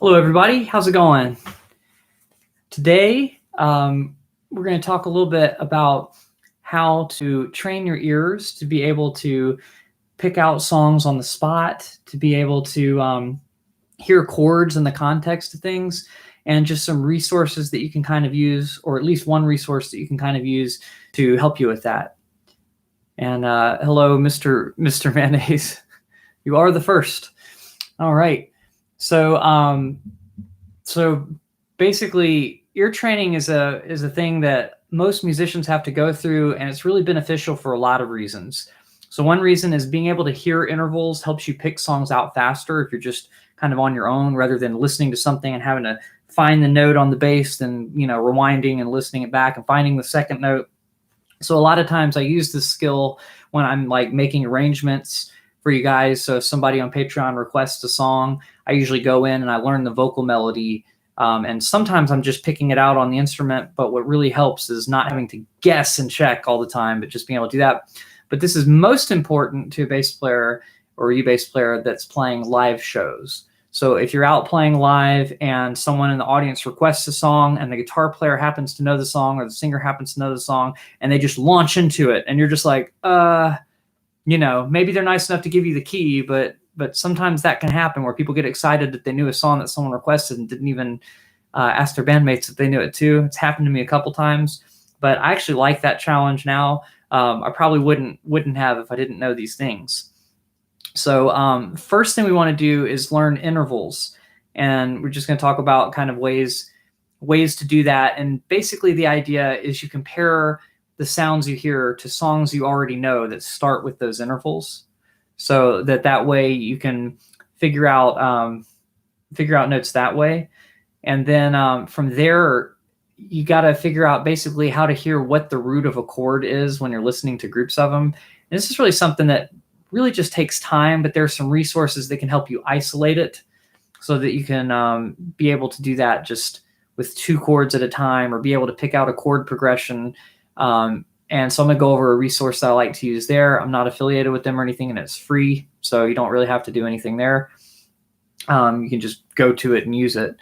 Hello, everybody. How's it going? Today, we're going to talk a little bit about how to train your ears to be able to pick out songs on the spot, to be able to hear chords in the context of things, and just some resources that you can kind of use, or at least one resource that you can kind of use to help you with that. And hello, Mr. Mayonnaise. You are the first. All right. So basically, ear training is a thing that most musicians have to go through, and it's really beneficial for a lot of reasons. So one reason is being able to hear intervals helps you pick songs out faster if you're just kind of on your own, rather than listening to something and having to find the note on the bass and rewinding and listening it back and finding the second note. So a lot of times I use this skill when I'm like making arrangements for you guys. So if somebody on Patreon requests a song, I usually go in and I learn the vocal melody. And sometimes I'm just picking it out on the instrument, but what really helps is not having to guess and check all the time, but just being able to do that. But this is most important to a bass player or a bass player that's playing live shows. So if you're out playing live and someone in the audience requests a song and the guitar player happens to know the song or the singer happens to know the song and they just launch into it and you're just like, maybe they're nice enough to give you the key, but sometimes that can happen where people get excited that they knew a song that someone requested and didn't even ask their bandmates if they knew it too. It's happened to me a couple times, but I actually like that challenge now. I probably wouldn't have if I didn't know these things. So first thing we want to do is learn intervals, and we're just going to talk about kind of ways to do that. And basically the idea is you compare the sounds you hear to songs you already know that start with those intervals, so that way you can figure out notes that way. And then from there, you got to figure out basically how to hear what the root of a chord is when you're listening to groups of them. And this is really something that really just takes time, but there's some resources that can help you isolate it so that you can be able to do that just with 2 chords at a time, or be able to pick out a chord progression. And so I'm going to go over a resource that I like to use there. I'm not affiliated with them or anything, and it's free, so you don't really have to do anything there. You can just go to it and use it,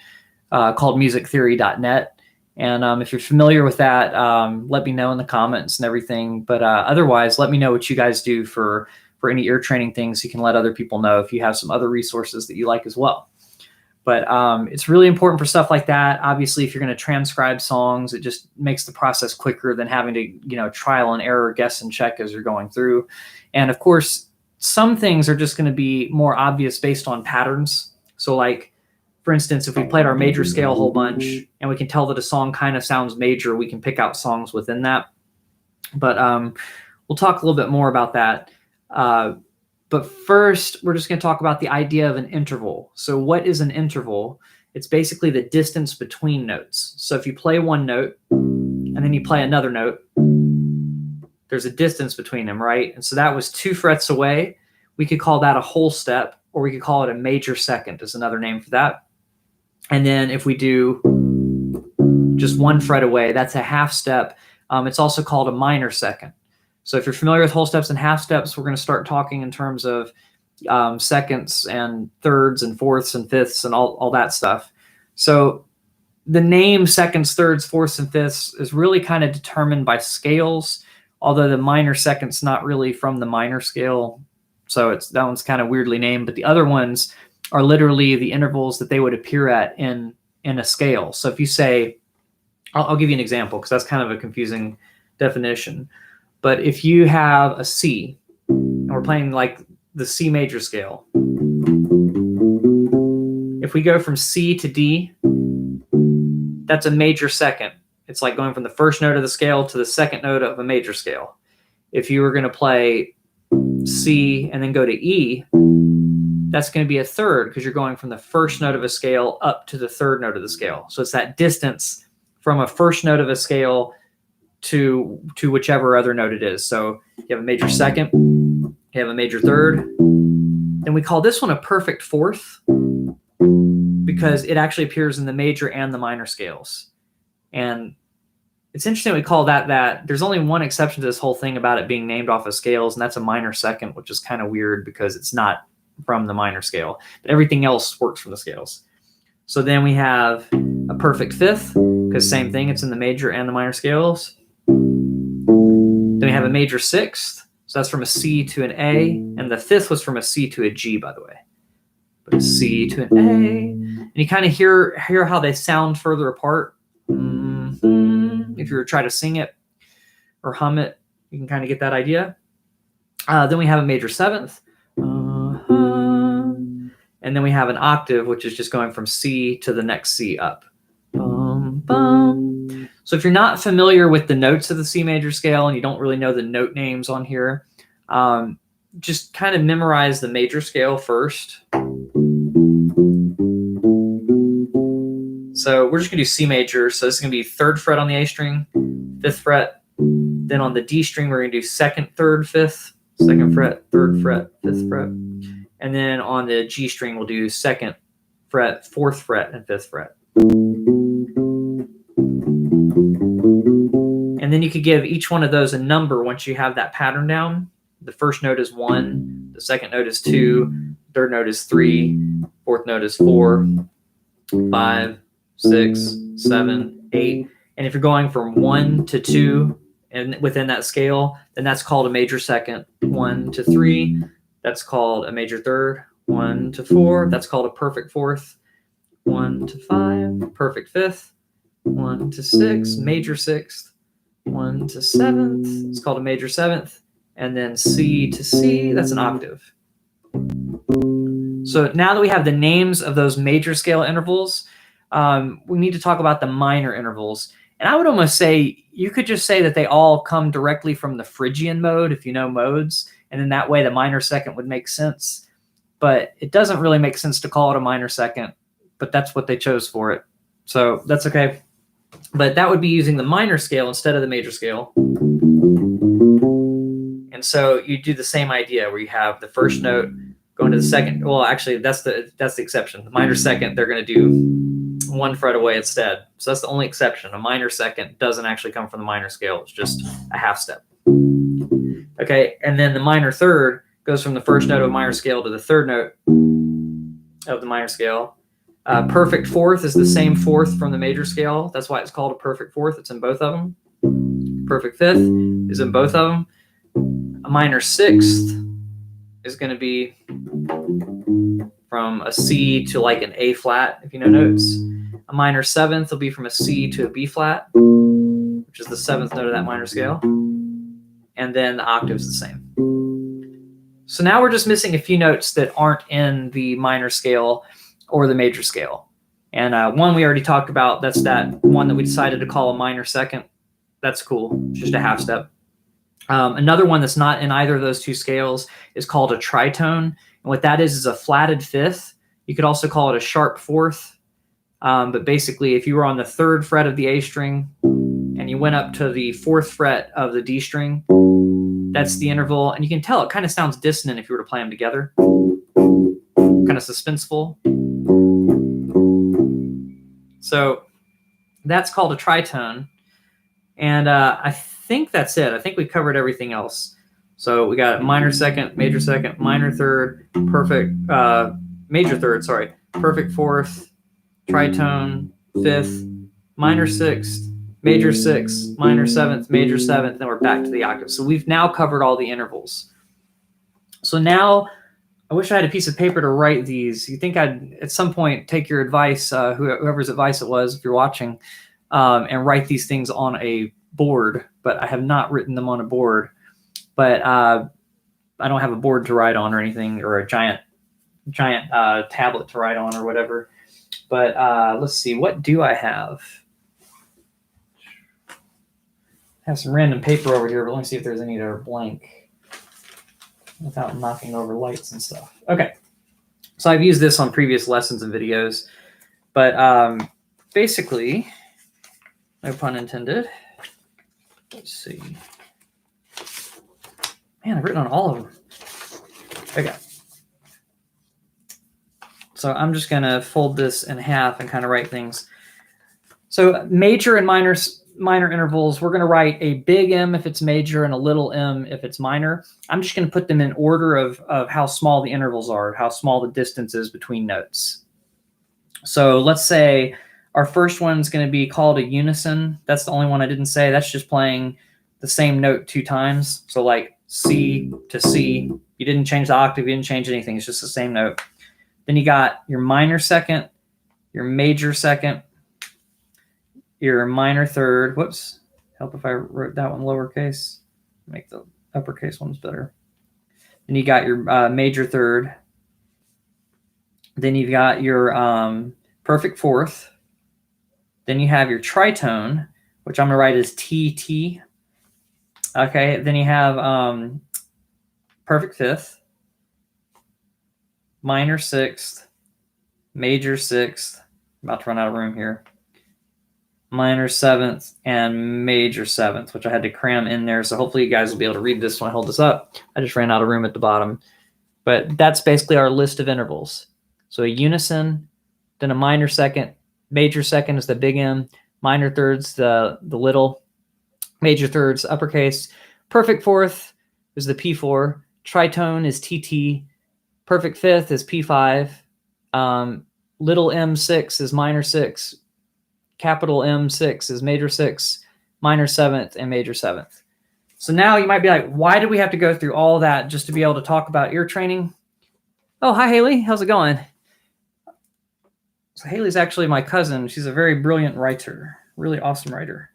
called musictheory.net. And if you're familiar with that, let me know in the comments and everything. But otherwise, let me know what you guys do for any ear training things. You can let other people know if you have some other resources that you like as well. But it's really important for stuff like that. Obviously, if you're going to transcribe songs, it just makes the process quicker than having to, trial and error, guess and check as you're going through. And of course, some things are just going to be more obvious based on patterns. So like, for instance, if we played our major scale a whole bunch and we can tell that a song kind of sounds major, we can pick out songs within that. But we'll talk a little bit more about that. But first, we're just going to talk about the idea of an interval. So what is an interval? It's basically the distance between notes. So if you play one note and then you play another note, there's a distance between them, right? And so that was 2 frets away. We could call that a whole step, or we could call it a major second is another name for that. And then if we do just 1 fret away, that's a half step. It's also called a minor second. So if you're familiar with whole steps and half steps, we're going to start talking in terms of seconds and thirds and fourths and fifths and all that stuff. So the name seconds, thirds, fourths, and fifths is really kind of determined by scales, although the minor second's not really from the minor scale. So that one's kind of weirdly named, but the other ones are literally the intervals that they would appear at in a scale. So if you say, I'll give you an example because that's kind of a confusing definition. But if you have a C, and we're playing like the C major scale, if we go from C to D, that's a major second. It's like going from the first note of the scale to the second note of a major scale. If you were going to play C and then go to E, that's going to be a third because you're going from the first note of a scale up to the third note of the scale. So it's that distance from a first note of a scale to whichever other note it is. So you have a major second, you have a major third, and we call this one a perfect fourth because it actually appears in the major and the minor scales. And it's interesting we call that. There's only one exception to this whole thing about it being named off of scales, and that's a minor second, which is kind of weird because it's not from the minor scale, but everything else works from the scales. So then we have a perfect fifth, because same thing, it's in the major and the minor scales. Then we have a major sixth, so that's from a C to an A, and the fifth was from a C to a G, by the way. But a C to an A, and you kind of hear how they sound further apart. If you were to try to sing it or hum it, you can kind of get that idea. Then we have a major seventh. And then we have an octave, which is just going from C to the next C up. So if you're not familiar with the notes of the C major scale and you don't really know the note names on here, just kind of memorize the major scale first. So we're just going to do C major. So this is going to be 3rd fret on the A string, 5th fret. Then on the D string, we're going to do 2nd, 3rd, 5th, 2nd fret, 3rd fret, 5th fret. And then on the G string, we'll do 2nd fret, 4th fret, and 5th fret. And then you could give each one of those a number once you have that pattern down. The first note is 1, the second note is 2, third note is 3, fourth note is 4, 5, 6, 7, 8. And if you're going from 1 to 2 and within that scale, then that's called a major second. 1 to 3. That's called a major third. 1 to 4, that's called a perfect fourth. 1 to 5, perfect fifth. 1 to 6, major sixth. 1 to 7th, it's called a major seventh. And then C to C, that's an octave. So now that we have the names of those major scale intervals, we need to talk about the minor intervals. And I would almost say, you could just say that they all come directly from the Phrygian mode, if you know modes. And then that way the minor second would make sense. But it doesn't really make sense to call it a minor second, but that's what they chose for it. So that's okay. But that would be using the minor scale instead of the major scale. And so you do the same idea where you have the first note going to the second. Well, actually, that's the exception. The minor second, they're going to do 1 fret away instead. So that's the only exception. A minor second doesn't actually come from the minor scale. It's just a half step. Okay, and then the minor third goes from the first note of a minor scale to the third note of the minor scale. Perfect fourth is the same fourth from the major scale. That's why it's called a perfect fourth. It's in both of them. Perfect fifth is in both of them. A minor sixth is going to be from a C to like an A flat, if you know notes. A minor seventh will be from a C to a B flat, which is the 7th note of that minor scale. And then the octave's the same. So now we're just missing a few notes that aren't in the minor scale or the major scale. And one we already talked about, that's that one that we decided to call a minor second. That's cool, it's just a half step. Another one that's not in either of those two scales is called a tritone. And what that is a flatted fifth. You could also call it a sharp fourth. But basically, if you were on the 3rd fret of the A string and you went up to the 4th fret of the D string, that's the interval. And you can tell it kind of sounds dissonant if you were to play them together. Kind of suspenseful. So that's called a tritone. And I think that's it. I think we covered everything else. So we got minor second, minor third, perfect, major third, sorry, perfect fourth, tritone, fifth, minor sixth, major sixth, minor seventh, major seventh, then we're back to the octave. So we've now covered all the intervals. So now I wish I had a piece of paper to write these. You think I'd at some point take your advice, whoever's advice it was, if you're watching, and write these things on a board, but I have not written them on a board. But I don't have a board to write on or anything, or a giant tablet to write on or whatever. But let's see, what do I have? I have some random paper over here, but let me see if there's any that are blank without knocking over lights and stuff. Okay, so I've used this on previous lessons and videos, but basically, no pun intended. Let's see. Man, I've written on all of them. Okay. So I'm just going to fold this in half and kind of write things. So major and minor intervals, we're going to write a big M if it's major and a little m if it's minor. I'm just going to put them in order of how small the intervals are, how small the distance is between notes. So let's say our first one's going to be called a unison. That's the only one I didn't say. That's just playing the same note 2 times. So like C to C. You didn't change the octave. You didn't change anything. It's just the same note. Then you got your minor second, your major second, your minor third. Whoops. Help if I wrote that one lowercase. Make the uppercase ones better. Then you got your major third. Then you've got your perfect fourth. Then you have your tritone, which I'm going to write as TT. Okay. Then you have perfect fifth, minor sixth, major sixth. I'm about to run out of room here. Minor seventh and major seventh, which I had to cram in there. So hopefully you guys will be able to read this when I hold this up. I just ran out of room at the bottom. But that's basically our list of intervals. So a unison, then a minor second, major second is the big M, minor thirds the little, major thirds uppercase, perfect fourth is the P4, tritone is TT, perfect fifth is P5, little M6 is minor six, capital M6 is major six, minor seventh, and major seventh. So now you might be like, why do we have to go through all that just to be able to talk about ear training? Oh, hi, Haley. How's it going? So Haley's actually my cousin. She's a very brilliant writer, really awesome writer.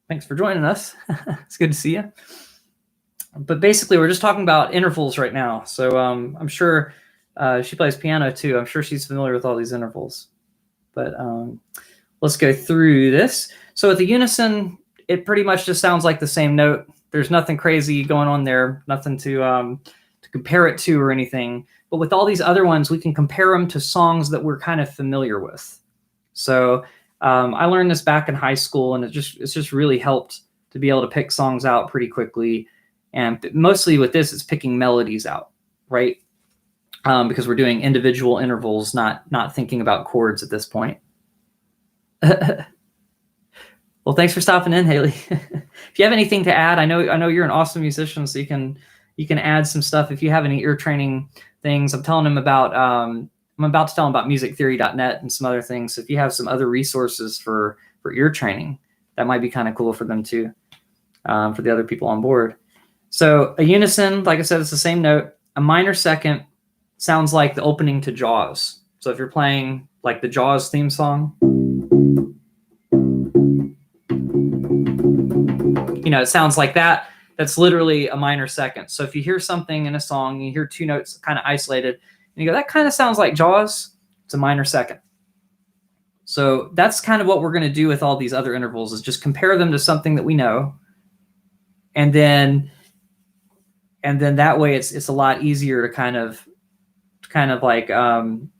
Thanks for joining us. It's good to see you. But basically, we're just talking about intervals right now. So I'm sure she plays piano too. I'm sure she's familiar with all these intervals. But let's go through this. So with the unison, it pretty much just sounds like the same note. There's nothing crazy going on there, nothing to compare it to or anything. But with all these other ones, we can compare them to songs that we're kind of familiar with. So I learned this back in high school, and it's just really helped to be able to pick songs out pretty quickly. And mostly with this, it's picking melodies out, right? Because we're doing individual intervals, not thinking about chords at this point. Well, thanks for stopping in, Haley. If you have anything to add, I know you're an awesome musician, so you can add some stuff. If you have any ear training things, I'm about to tell them about musictheory.net and some other things. So if you have some other resources for ear training, that might be kind of cool for them too, for the other people on board. So a unison, like I said, it's the same note. A minor second sounds like the opening to Jaws. So if you're playing like the Jaws theme song, it sounds like that. That's literally a minor second. So if you hear something in a song, you hear two notes kind of isolated, and you go, that kind of sounds like Jaws, it's a minor second. So that's kind of what we're going to do with all these other intervals, is just compare them to something that we know. And then that way it's a lot easier to kind of like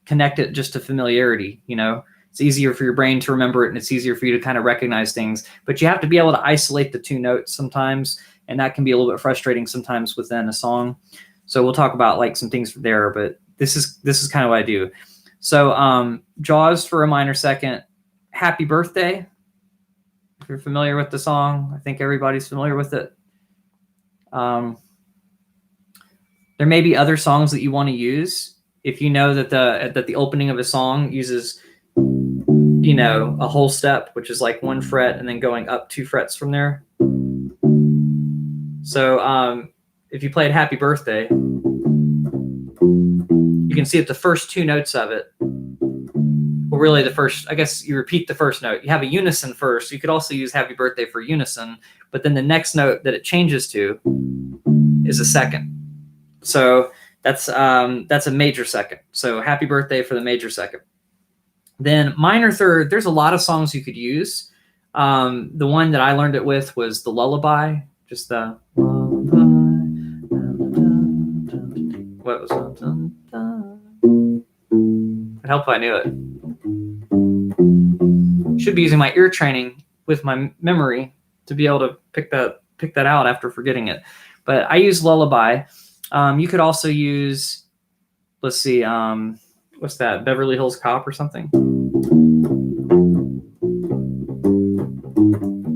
connect it just to familiarity. It's easier for your brain to remember it, and it's easier for you to kind of recognize things. But you have to be able to isolate the two notes sometimes, and that can be a little bit frustrating sometimes within a song. So we'll talk about like some things there, but this is kind of what I do. So Jaws for a minor second, Happy Birthday. If you're familiar with the song, I think everybody's familiar with it. There may be other songs that you want to use. If you know that the opening of a song uses a whole step, which is like one fret and then going up 2 frets from there. So if you played Happy Birthday, you can see that the first 2 notes of it, well, really I guess you repeat the first note. You have a unison first. You could also use Happy Birthday for unison, but then the next note that it changes to is a second. So that's a major second. So Happy Birthday for the major second. Then minor third, there's a lot of songs you could use. The one that I learned it with was the lullaby, just the what was it? It'd help if I knew it. Should be using my ear training with my memory to be able to pick that out after forgetting it. But I use lullaby. You could also use, let's see, what's that? Beverly Hills Cop or something.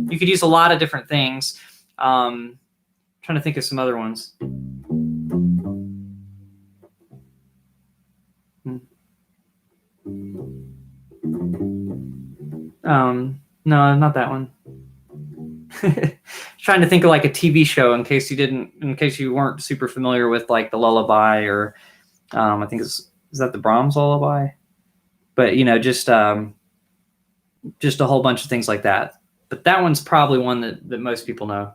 You could use a lot of different things. Trying to think of some other ones. No, not that one. Trying to think of like a TV show in case you weren't super familiar with like the Lullaby or I think is that the Brahms Lullaby? But just a whole bunch of things like that. But that one's probably one that most people know.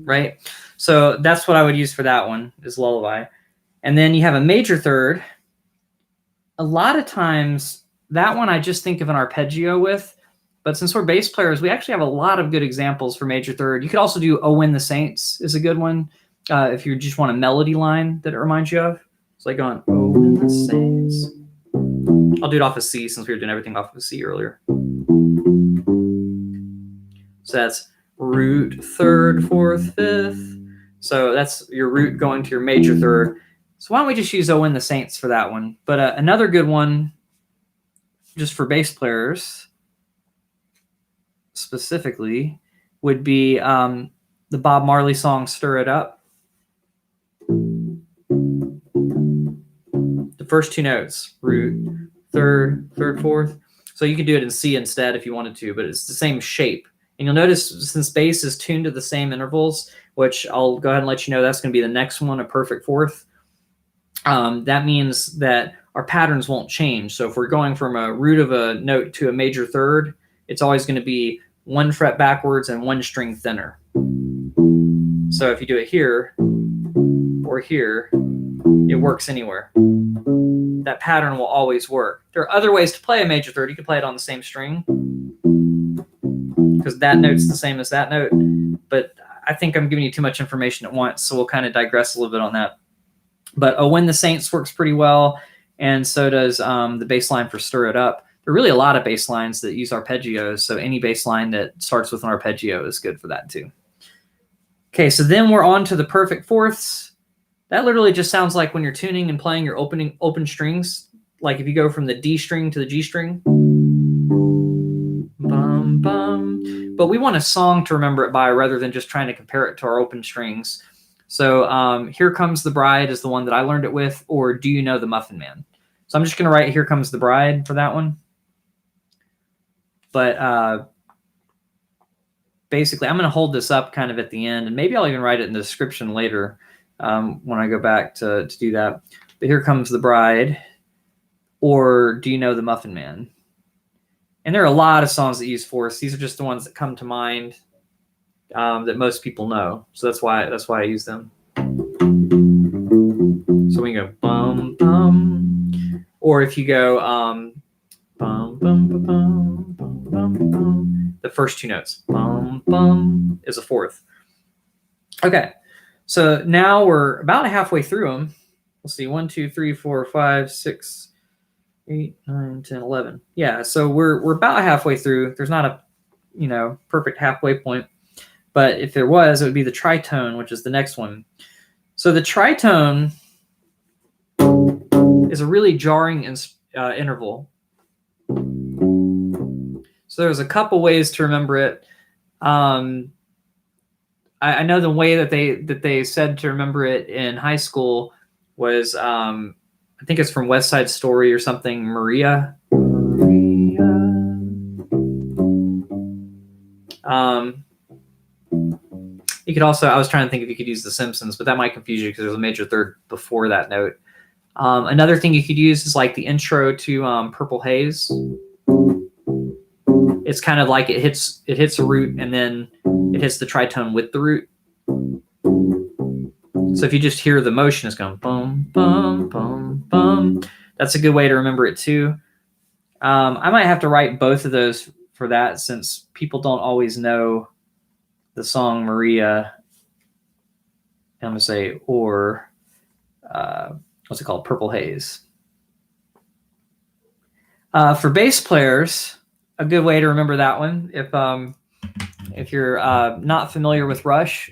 Right? So that's what I would use for that one, is Lullaby. And then you have a major third. A lot of times, that one I just think of an arpeggio with. But since we're bass players, we actually have a lot of good examples for major third. You could also do "Oh When the Saints" is a good one if you just want a melody line that it reminds you of. It's like going, "Oh when the Saints." I'll do it off of C since we were doing everything off of C earlier. So that's root, third, fourth, fifth. So that's your root going to your major third. So why don't we just use "Oh When the Saints" for that one? But another good one, just for bass players specifically, would be the Bob Marley song "Stir It Up." The first two notes, root, third, fourth. So you could do it in C instead if you wanted to, but it's the same shape. And you'll notice since bass is tuned to the same intervals, which I'll go ahead and let you know that's going to be the next one, a perfect fourth. That means that our patterns won't change. So if we're going from a root of a note to a major third, it's always going to be one fret backwards and one string thinner. So if you do it here or here, it works anywhere. That pattern will always work. There are other ways to play a major third. You can play it on the same string because that note's the same as that note. But I think I'm giving you too much information at once, so we'll kind of digress a little bit on that. But "Oh When the Saints" works pretty well, and so does the bass line for "Stir It Up." There are really a lot of bass lines that use arpeggios, so any bass line that starts with an arpeggio is good for that too. Okay, so then we're on to the perfect fourths. That literally just sounds like when you're tuning and playing your open strings, like if you go from the D string to the G string. Bum, bum. But we want a song to remember it by rather than just trying to compare it to our open strings. So "Here Comes the Bride" is the one that I learned it with, or "Do You Know the Muffin Man?" So I'm just going to write "Here Comes the Bride" for that one. But basically, I'm going to hold this up kind of at the end, and maybe I'll even write it in the description later when I go back to do that. But "Here Comes the Bride," or "Do You Know the Muffin Man?" And there are a lot of songs that use fourths. These are just the ones that come to mind that most people know. So that's why I use them. So we can go bum bum, or if you go bum bum bum bum bum bum bum, the first two notes bum bum is a fourth. Okay, so now we're about halfway through them. Let's see, 1, 2, 3, 4, 5, 6, 8, 9, 10, 11. Yeah, so we're about halfway through. There's not a perfect halfway point, but if there was, it would be the tritone, which is the next one. So the tritone is a really jarring interval. So there's a couple ways to remember it. I know the way that they said to remember it in high school was I think it's from West Side Story or something. Maria. You could also, I was trying to think if you could use The Simpsons, but that might confuse you because there's a major third before that note. Another thing you could use is like the intro to Purple Haze. It's kind of like it hits a root and then it hits the tritone with the root. So if you just hear the motion, it's going bum, bum, bum, bum. That's a good way to remember it too. I might have to write both of those for that since people don't always know the song Maria. And I'm going to say, or what's it called? Purple Haze. For bass players, a good way to remember that one, if you're not familiar with Rush,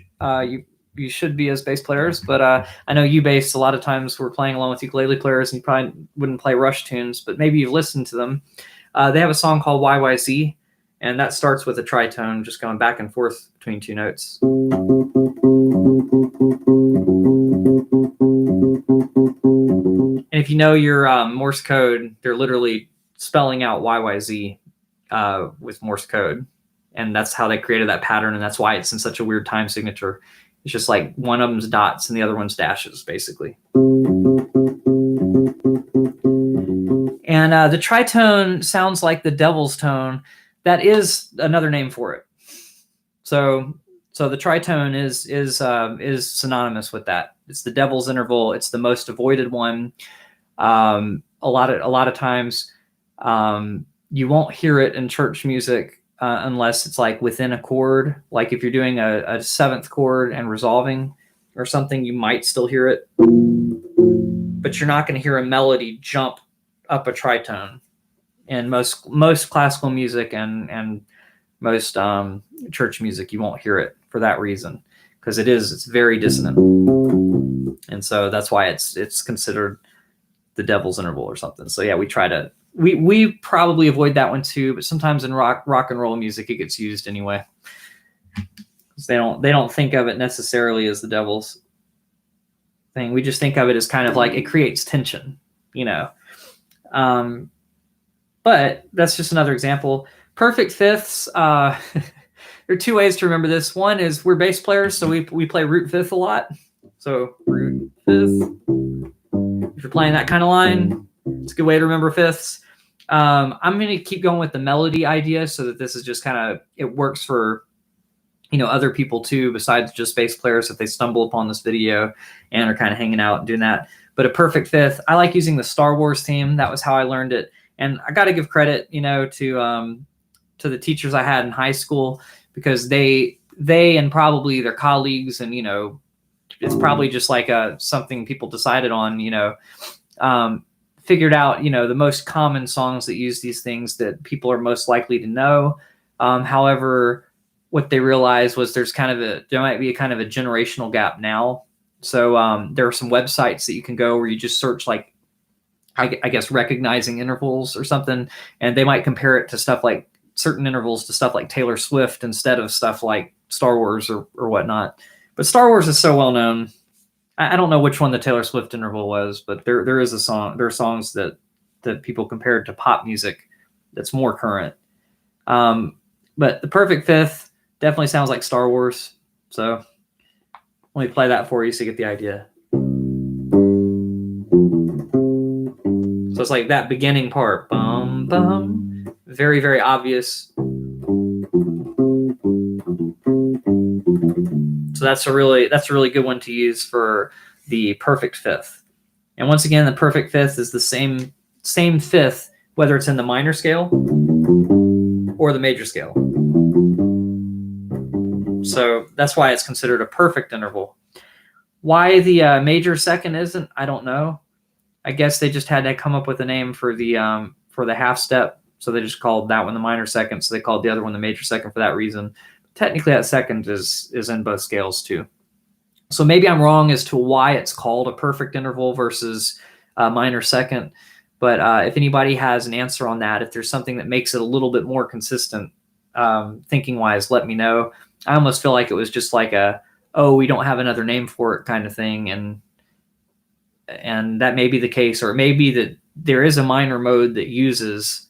you should be as bass players, but I know you bass a lot of times we're playing along with ukulele players and you probably wouldn't play Rush tunes, but maybe you've listened to them. They have a song called YYZ, and that starts with a tritone, just going back and forth between two notes. And if you know your Morse code, they're literally spelling out YYZ with Morse code. And that's how they created that pattern. And that's why it's in such a weird time signature. It's just like one of them's dots and the other one's dashes, basically. And the tritone sounds like the devil's tone. That is another name for it. So the tritone is synonymous with that. It's the devil's interval. It's the most avoided one. A lot of times you won't hear it in church music unless it's like within a chord. Like if you're doing a seventh chord and resolving or something, you might still hear it, but you're not going to hear a melody jump up a tritone. In most classical music and most church music, you won't hear it for that reason, because it's very dissonant, and so that's why it's considered the devil's interval or something. So yeah, we probably avoid that one too, but sometimes in rock and roll music it gets used anyway, because they don't think of it necessarily as the devil's thing. We just think of it as kind of like it creates tension, you know. But that's just another example. Perfect fifths. There are two ways to remember this. One is we're bass players, so we play root fifth a lot. So root fifth. If you're playing that kind of line, it's a good way to remember fifths. I'm going to keep going with the melody idea, so that this is just kind of, it works for, you know, other people too, besides just bass players, if they stumble upon this video and are kind of hanging out and doing that. But a perfect fifth, I like using the Star Wars theme. That was how I learned it. And I got to give credit, you know, to the teachers I had in high school, because they and probably their colleagues, and, you know, it's probably just like something people decided on, you know, figured out, you know, the most common songs that use these things that people are most likely to know. However, what they realized was there might be a kind of a generational gap now. So there are some websites that you can go where you just search, like, I guess, recognizing intervals or something, and they might compare it to stuff like certain intervals to stuff like Taylor Swift instead of stuff like Star Wars or whatnot. But Star Wars is so well known. I don't know which one the Taylor Swift interval was, but there is a song. There are songs that people compared to pop music that's more current. But the perfect fifth definitely sounds like Star Wars. So let me play that for you so you get the idea. So it's like that beginning part, bum bum, very, very obvious. So that's a really good one to use for the perfect fifth. And once again, the perfect fifth is the same fifth, whether it's in the minor scale or the major scale. So that's why it's considered a perfect interval. Why the major second isn't, I don't know. I guess they just had to come up with a name for the half step, so they just called that one the minor second. So they called the other one the major second for that reason. Technically, that second is in both scales too. So maybe I'm wrong as to why it's called a perfect interval versus a minor second. But if anybody has an answer on that, if there's something that makes it a little bit more consistent, thinking wise, let me know. I almost feel like it was just like we don't have another name for it kind of thing, and that may be the case, or it may be that there is a minor mode that uses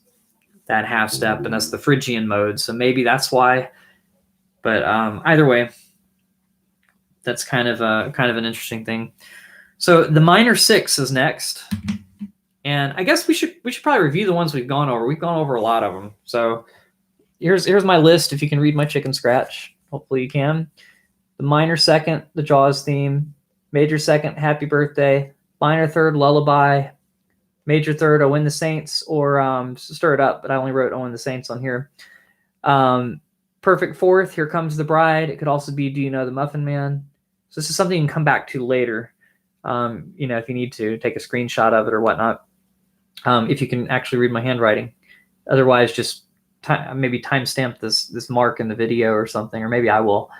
that half step, and that's the Phrygian mode. So maybe that's why. But either way, that's kind of an interesting thing. So the minor six is next, and I guess we should probably review the ones we've gone over. We've gone over a lot of them. So here's my list. If you can read my chicken scratch, hopefully you can. The minor second, the Jaws theme. Major second, Happy Birthday. Minor third, Lullaby. Major third, Oh In the Saints, or Stir It Up, but I only wrote Oh In the Saints on here. Perfect fourth, Here Comes the Bride. It could also be Do You Know the Muffin Man? So this is something you can come back to later, you know, if you need to take a screenshot of it or whatnot, if you can actually read my handwriting. Otherwise, just maybe timestamp this mark in the video or something, or maybe I will.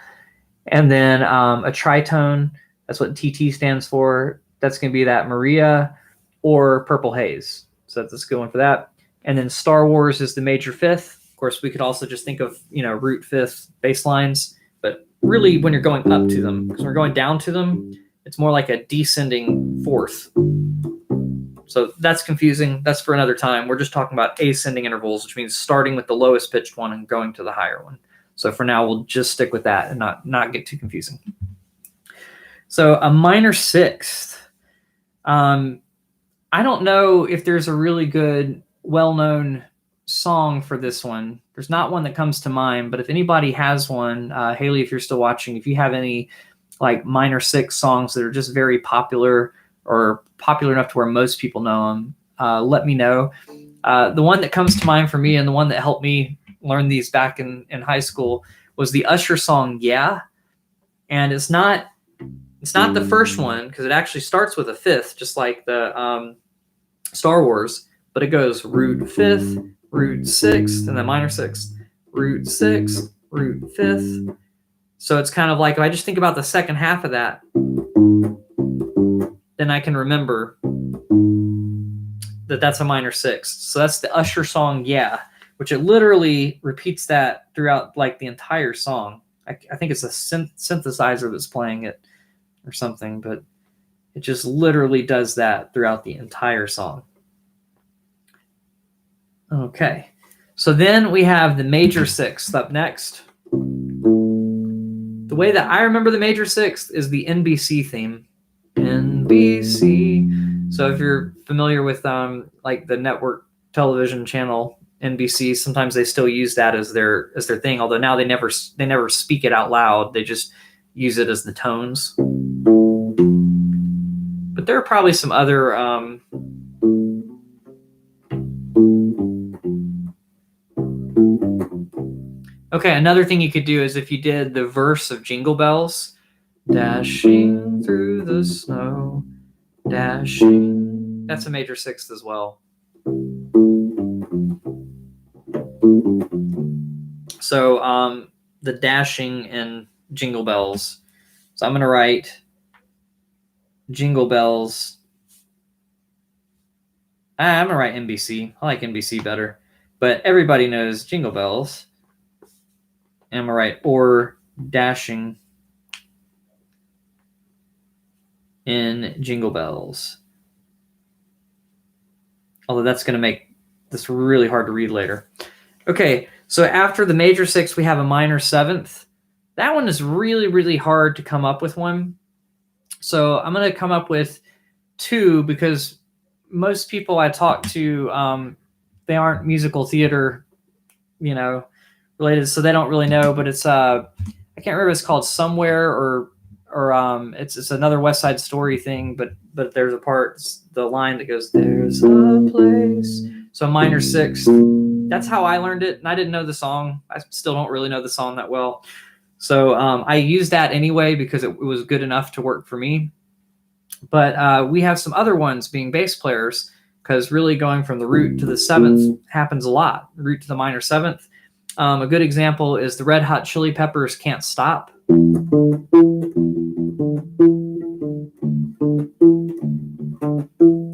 And then a tritone, that's what TT stands for. That's going to be that Maria or Purple Haze. So that's a good one for that. And then Star Wars is the major fifth. Of course, we could also just think of, you know, root fifth bass lines, but really when you're going up to them, because when we're going down to them, it's more like a descending fourth. So that's confusing. That's for another time. We're just talking about ascending intervals, which means starting with the lowest pitched one and going to the higher one. So for now, we'll just stick with that and not get too confusing. So a minor sixth. I don't know if there's a really good, well-known song for this one. There's not one that comes to mind, but if anybody has one, Haley, if you're still watching, if you have any like minor sixth songs that are just very popular or popular enough to where most people know them, let me know. The one that comes to mind for me and the one that helped me learn these back in high school was the Usher song, Yeah. And it's not the first one because it actually starts with a fifth, just like the Star Wars, but it goes root fifth, root sixth, and then minor sixth, root sixth, root fifth. So it's kind of like if I just think about the second half of that, then I can remember that that's a minor sixth. So that's the Usher song, Yeah, which it literally repeats that throughout like the entire song. I think it's a synthesizer that's playing it or something, but it just literally does that throughout the entire song. Okay, so then we have the major sixth up next. The way that I remember the major sixth is the NBC theme. NBC. So if you're familiar with like the network television channel NBC, sometimes they still use that as their thing. Although now they never speak it out loud. They just use it as the tones. But there are probably some other okay, another thing you could do is if you did the verse of Jingle Bells, dashing through the snow, dashing. That's a major sixth as well. So the dashing in Jingle Bells. So I'm going to write Jingle Bells. I'm going to write NBC. I like NBC better. But everybody knows Jingle Bells. And I'm going to write or dashing in Jingle Bells. Although that's going to make this really hard to read later. Okay, so after the major sixth, we have a minor seventh. That one is really, really hard to come up with one. So I'm going to come up with two because most people I talk to, they aren't musical theater, related, so they don't really know. But it's I can't remember if it's called Somewhere or it's another West Side Story thing. But there's a part, the line that goes, "There's a place." So minor sixth. That's how I learned it, and I didn't know the song. I still don't really know the song that well. So I used that anyway because it was good enough to work for me. But we have some other ones being bass players because really going from the root to the seventh happens a lot. Root to the minor seventh. A good example is the Red Hot Chili Peppers' Can't Stop.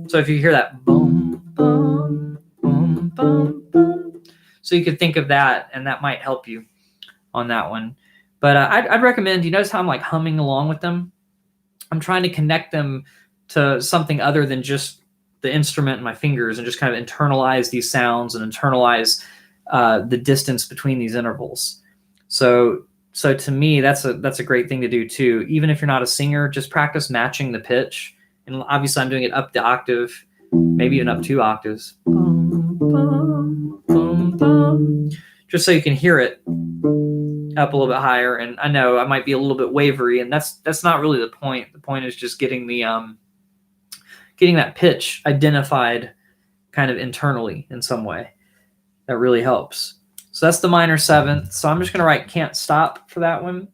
So if you hear that boom, boom, boom, boom, boom, so you could think of that, and that might help you on that one. But I'd recommend, you notice how I'm like humming along with them? I'm trying to connect them to something other than just the instrument and my fingers and just kind of internalize these sounds and internalize the distance between these intervals. So to me, that's a great thing to do too. Even if you're not a singer, just practice matching the pitch. And obviously I'm doing it up the octave, maybe even up 2 octaves. Boom, boom, boom, boom. Just so you can hear it up a little bit higher. And I know I might be a little bit wavery, and that's not really the point. The point is just getting that pitch identified kind of internally in some way. That really helps. So that's the minor seventh. So I'm just going to write Can't Stop for that one,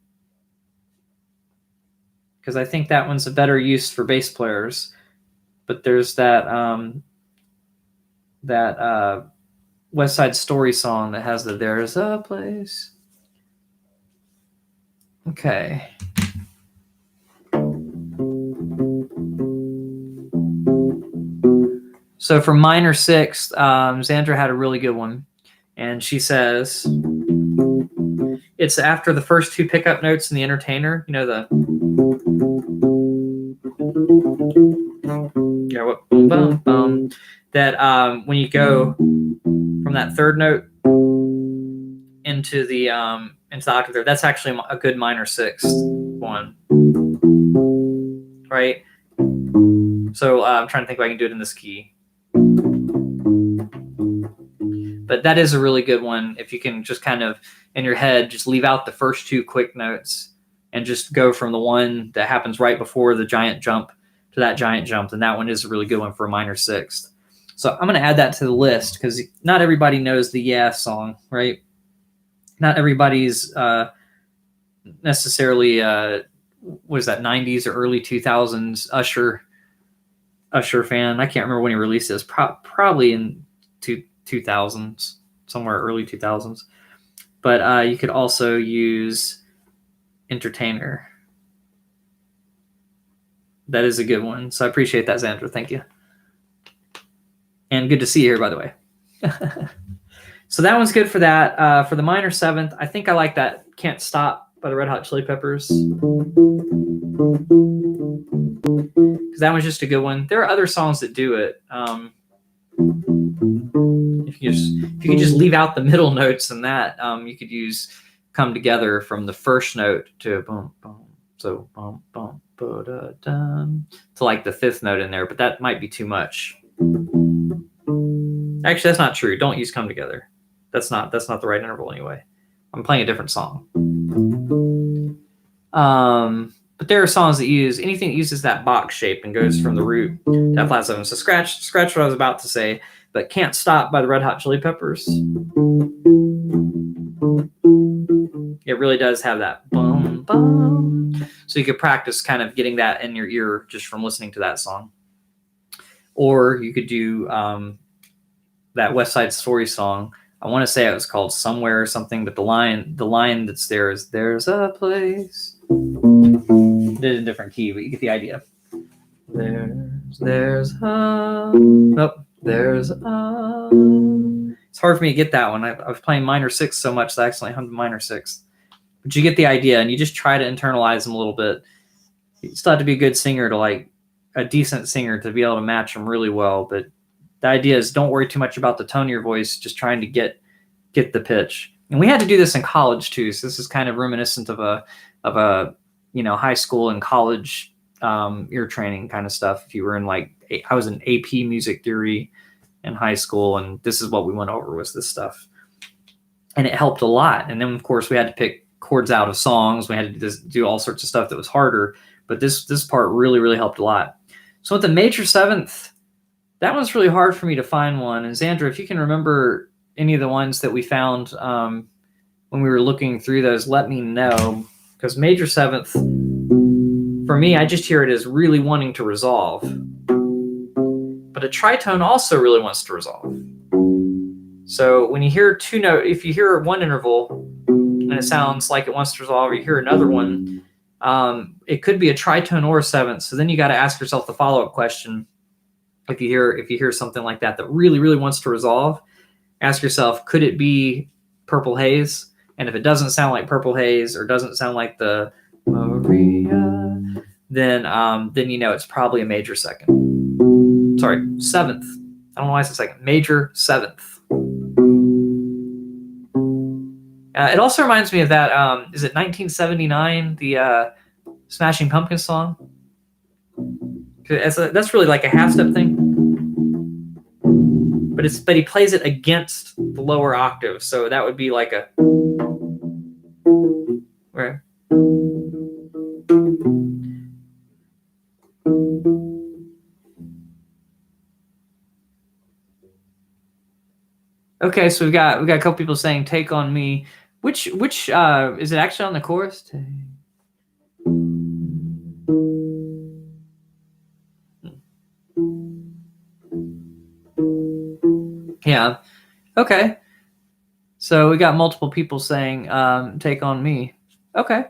because I think that one's a better use for bass players. But there's that West Side Story song that has the "There's a Place." Okay. So for minor sixth, Xandra had a really good one. And she says, it's after the first 2 pickup notes in the entertainer. You know, boom, boom, boom, that when you go from that third note into the octave there, that's actually a good minor sixth one, right? So I'm trying to think if I can do it in this key. But that is a really good one if you can just kind of, in your head, just leave out the first two quick notes and just go from the one that happens right before the giant jump to that giant jump. And that one is a really good one for a minor sixth. So I'm going to add that to the list because not everybody knows the Yeah song, right? Not everybody's necessarily, was that 90s or early 2000s Usher fan. I can't remember when he released this. Probably in 2000s, somewhere early 2000s. But you could also use Entertainer. That is a good one. So I appreciate that, Xandra. Thank you. And good to see you here, by the way. So that one's good for that. For the minor seventh, I think I like that Can't Stop by the Red Hot Chili Peppers. Because that one's just a good one. There are other songs that do it. If you could just leave out the middle notes in that, you could use Come Together from the first note to boom, boom, so boom, boom, ba-da-dum, to like the fifth note in there, but that might be too much. Actually, that's not true. Don't use Come Together. That's not the right interval anyway. I'm playing a different song. But there are songs that use anything that uses that box shape and goes from the root to that flat seven. So scratch what I was about to say, but Can't Stop by the Red Hot Chili Peppers. It really does have that boom, boom. So you could practice kind of getting that in your ear just from listening to that song. Or you could do that West Side Story song. I want to say it was called Somewhere or something, but the line that's there is "There's a place." Did it in a different key, but you get the idea. There's It's hard for me to get that one. I was playing minor sixth so much that I accidentally hummed minor sixth. But you get the idea, and you just try to internalize them a little bit. You still have to be a good singer to like a decent singer to be able to match them really well, but the idea is don't worry too much about the tone of your voice, just trying to get the pitch. And we had to do this in college too. So this is kind of reminiscent of a high school and college ear training kind of stuff. If you were in I was in AP music theory in high school, and this is what we went over was this stuff. And it helped a lot. And then of course we had to pick chords out of songs. We had to do all sorts of stuff that was harder, but this part really, really helped a lot. So with the major seventh, that one's really hard for me to find one. And Xandra, if you can remember any of the ones that we found when we were looking through those, let me know. Because major seventh, for me, I just hear it as really wanting to resolve. But a tritone also really wants to resolve. So when you hear if you hear one interval and it sounds like it wants to resolve, or you hear another one, it could be a tritone or a seventh. So then you got to ask yourself the follow-up question. If you hear something like that really, really wants to resolve, ask yourself, could it be Purple Haze? And if it doesn't sound like Purple Haze or doesn't sound like the Maria, then it's probably a major second. Sorry, seventh. I don't know why I said second. Major seventh. It also reminds me of that. Is it 1979? The Smashing Pumpkins song. That's really like a half step thing, but he plays it against the lower octave, so that would be like a right. Okay, so we got a couple people saying "Take on Me." Which is it actually on the chorus? Yeah. Okay. So we got multiple people saying "Take on Me." Okay.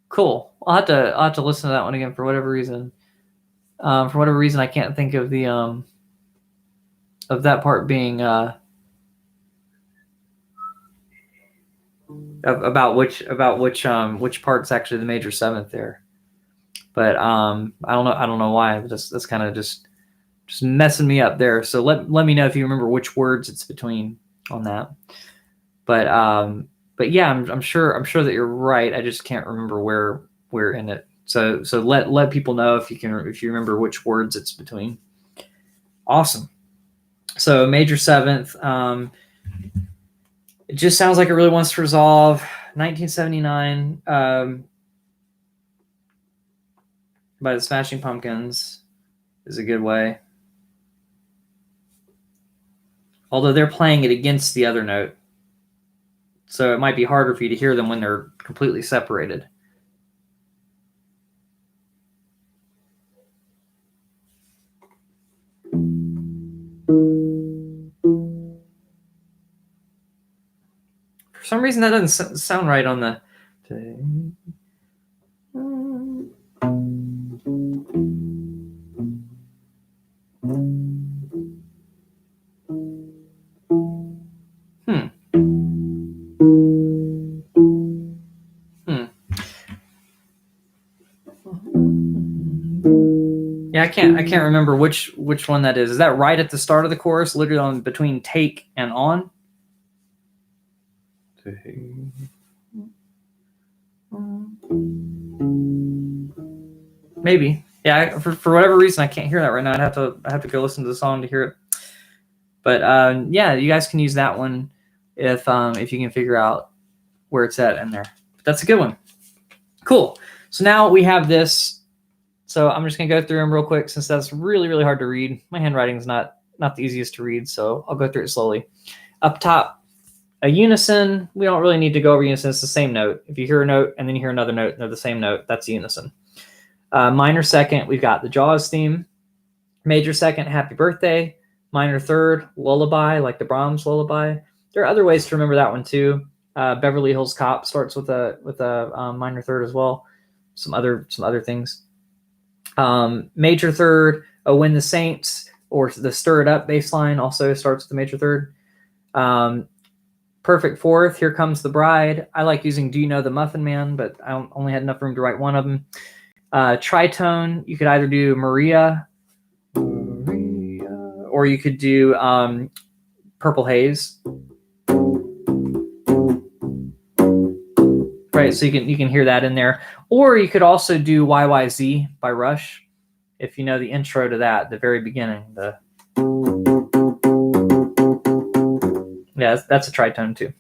Cool. I'll have to listen to that one again for whatever reason. For whatever reason, I can't think of the of that part being about which part's actually the major seventh there. But I don't know why. That's kind of just messing me up there. So let me know if you remember which words it's between on that. But yeah, I'm sure that you're right. I just can't remember where in it. So let people know if you remember which words it's between. Awesome. So major seventh. It just sounds like it really wants to resolve. 1979 by the Smashing Pumpkins is a good way. Although they're playing it against the other note. So it might be harder for you to hear them when they're completely separated. For some reason, that doesn't sound right on the... Yeah, I can't remember which one that is. Is that right at the start of the chorus, literally on between take and on? Maybe. Yeah, for whatever reason I can't hear that right now. I have to go listen to the song to hear it. But yeah, you guys can use that one if you can figure out where it's at in there. That's a good one. Cool. So now we have this. So I'm just gonna go through them real quick since that's really, really hard to read. My handwriting is not the easiest to read, so I'll go through it slowly. Up top, a unison. We don't really need to go over unison. It's the same note. If you hear a note and then you hear another note and they're the same note, that's unison. Minor second, we've got the Jaws theme. Major second, Happy Birthday. Minor third, Lullaby, like the Brahms Lullaby. There are other ways to remember that one too. Beverly Hills Cop starts with a minor third as well. Some other things. Major third, Oh When the Saints, or the Stir It Up bass line also starts with the major third. Perfect fourth, Here Comes the Bride. I like using Do You Know the Muffin Man, but I only had enough room to write one of them. Tritone, you could either do Maria, or you could do Purple Haze. Right, so you can hear that in there. Or you could also do YYZ by Rush, if you know the intro to that, the very beginning. Yeah, that's a tritone too.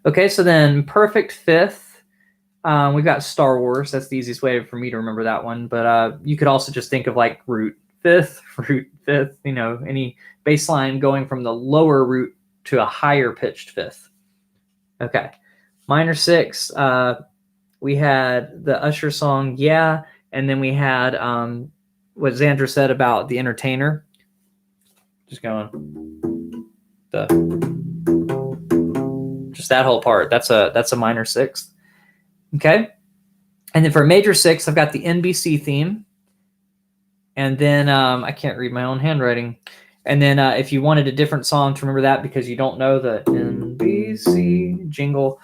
Okay, so then perfect fifth. We've got Star Wars. That's the easiest way for me to remember that one. But you could also just think of like root fifth, you know, any bass line going from the lower root to a higher pitched fifth. Okay. Minor six, we had the Usher song, Yeah, and then we had what Xandra said about the entertainer. Just going just that whole part. That's a minor sixth. Okay. And then for a major six, I've got the NBC theme. And then I can't read my own handwriting. And then if you wanted a different song to remember that because you don't know the NBC jingle,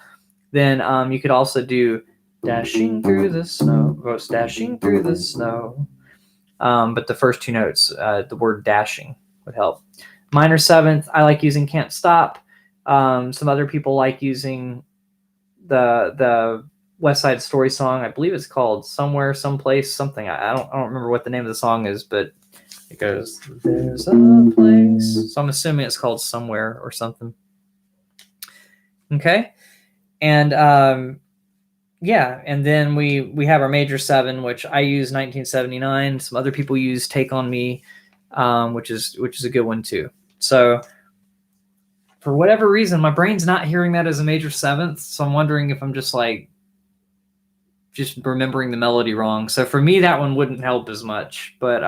then you could also do Dashing Through the Snow, or Dashing Through the Snow. But the first two notes, the word dashing would help. Minor seventh, I like using Can't Stop. Some other people like using the West Side Story song. I believe it's called Somewhere, Someplace, something. I don't remember what the name of the song is, but it goes, there's a place. So I'm assuming it's called Somewhere or something. Okay. And yeah, and then we have our major seven, which I use 1979. Some other people use Take on Me, which is a good one too. So for whatever reason, my brain's not hearing that as a major seventh. So I'm wondering if I'm just remembering the melody wrong. So for me, that one wouldn't help as much. But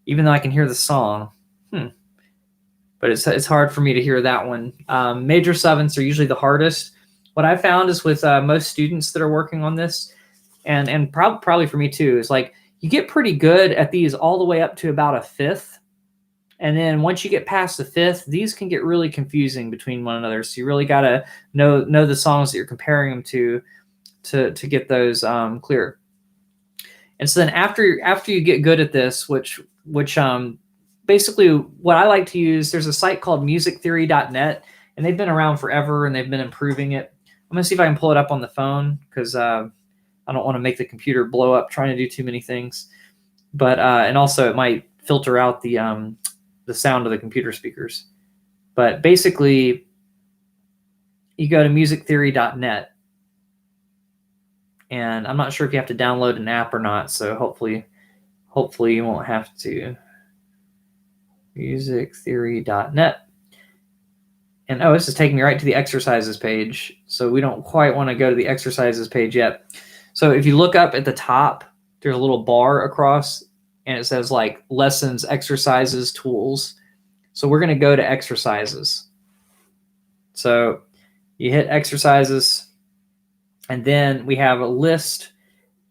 even though I can hear the song, but it's hard for me to hear that one. Major sevenths are usually the hardest. What I found is with most students that are working on this, and probably for me too, is like you get pretty good at these all the way up to about a fifth. And then once you get past the fifth, these can get really confusing between one another. So you really got to know the songs that you're comparing them to get those clear. And so then after you get good at this, which basically what I like to use, there's a site called musictheory.net, and they've been around forever and they've been improving it. I'm going to see if I can pull it up on the phone because I don't want to make the computer blow up trying to do too many things. But and also it might filter out the sound of the computer speakers. But basically, you go to musictheory.net. And I'm not sure if you have to download an app or not, so hopefully you won't have to. Musictheory.net. And this is taking me right to the exercises page. So we don't quite want to go to the exercises page yet. So if you look up at the top, there's a little bar across, and it says like lessons, exercises, tools. So we're going to go to exercises. So you hit exercises. And then we have a list.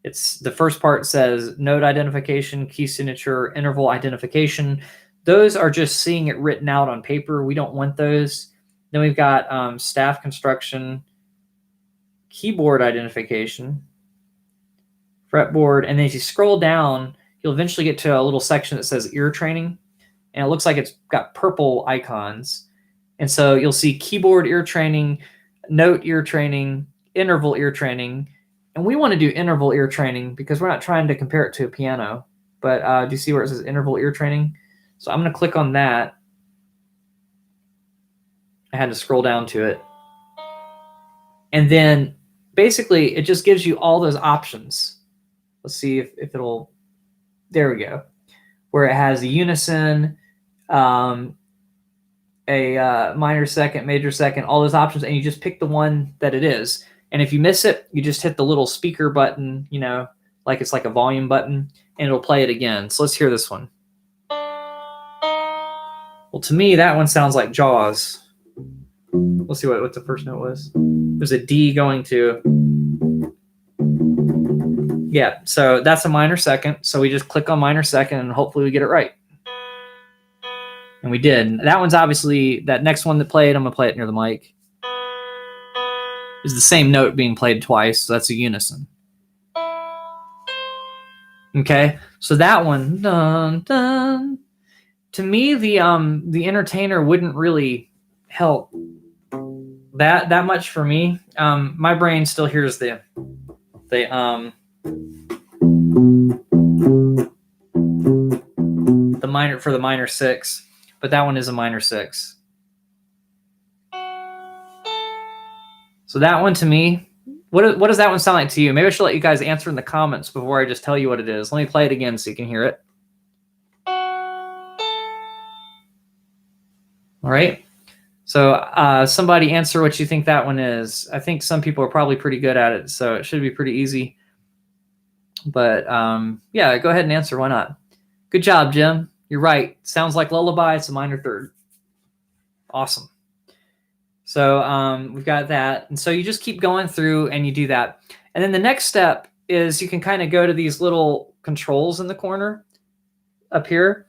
It's the first part says note identification, key signature, interval identification. Those are just seeing it written out on paper. We don't want those. Then we've got staff construction, keyboard identification, fretboard. And then as you scroll down, you'll eventually get to a little section that says ear training. And it looks like it's got purple icons. And so you'll see keyboard ear training, note ear training, interval ear training. And we want to do interval ear training because we're not trying to compare it to a piano. But do you see where it says interval ear training? So I'm going to click on that. I had to scroll down to it. And then basically it just gives you all those options. Let's see if it'll, there we go. Where it has a unison, a minor second, major second, all those options, and you just pick the one that it is. And if you miss it, you just hit the little speaker button, like it's like a volume button, and it'll play it again. So let's hear this one. Well, to me, that one sounds like Jaws. Let's see what the first note was. There's a D going to. Yeah, so that's a minor second. So we just click on minor second, and hopefully we get it right. And we did. That one's obviously, that next one that played, I'm going to play it near the mic, is the same note being played twice. So that's a unison. Okay, so that one, dun, dun. To me, the entertainer wouldn't really help that much for me. My brain still hears the minor for the minor six, but that one is a minor six. So that one to me, what does that one sound like to you? Maybe I should let you guys answer in the comments before I just tell you what it is. Let me play it again so you can hear it. All right. So somebody answer what you think that one is. I think some people are probably pretty good at it, so it should be pretty easy. But yeah, go ahead and answer. Why not? Good job, Jim. You're right. Sounds like lullaby. It's a minor third. Awesome. So we've got that. And so you just keep going through and you do that. And then the next step is you can kind of go to these little controls in the corner up here.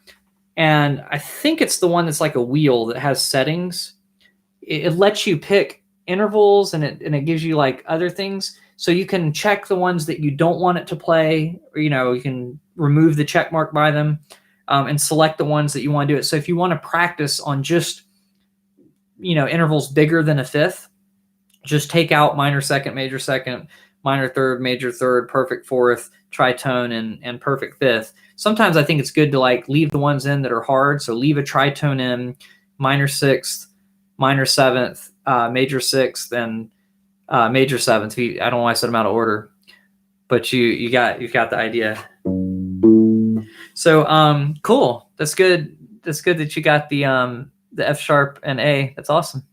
And I think it's the one that's like a wheel that has settings. It lets you pick intervals and it gives you like other things. So you can check the ones that you don't want it to play, or, you can remove the check mark by them and select the ones that you want to do it. So if you want to practice on just, intervals bigger than a fifth, just take out minor second, minor third, major third, perfect fourth, tritone, and perfect fifth. Sometimes I think it's good to like leave the ones in that are hard. So leave a tritone in, minor sixth, minor seventh, major sixth, and major seventh. I don't know why I said them out of order, but you've got the idea. So cool. That's good. That's good that you got the F sharp and A. That's awesome.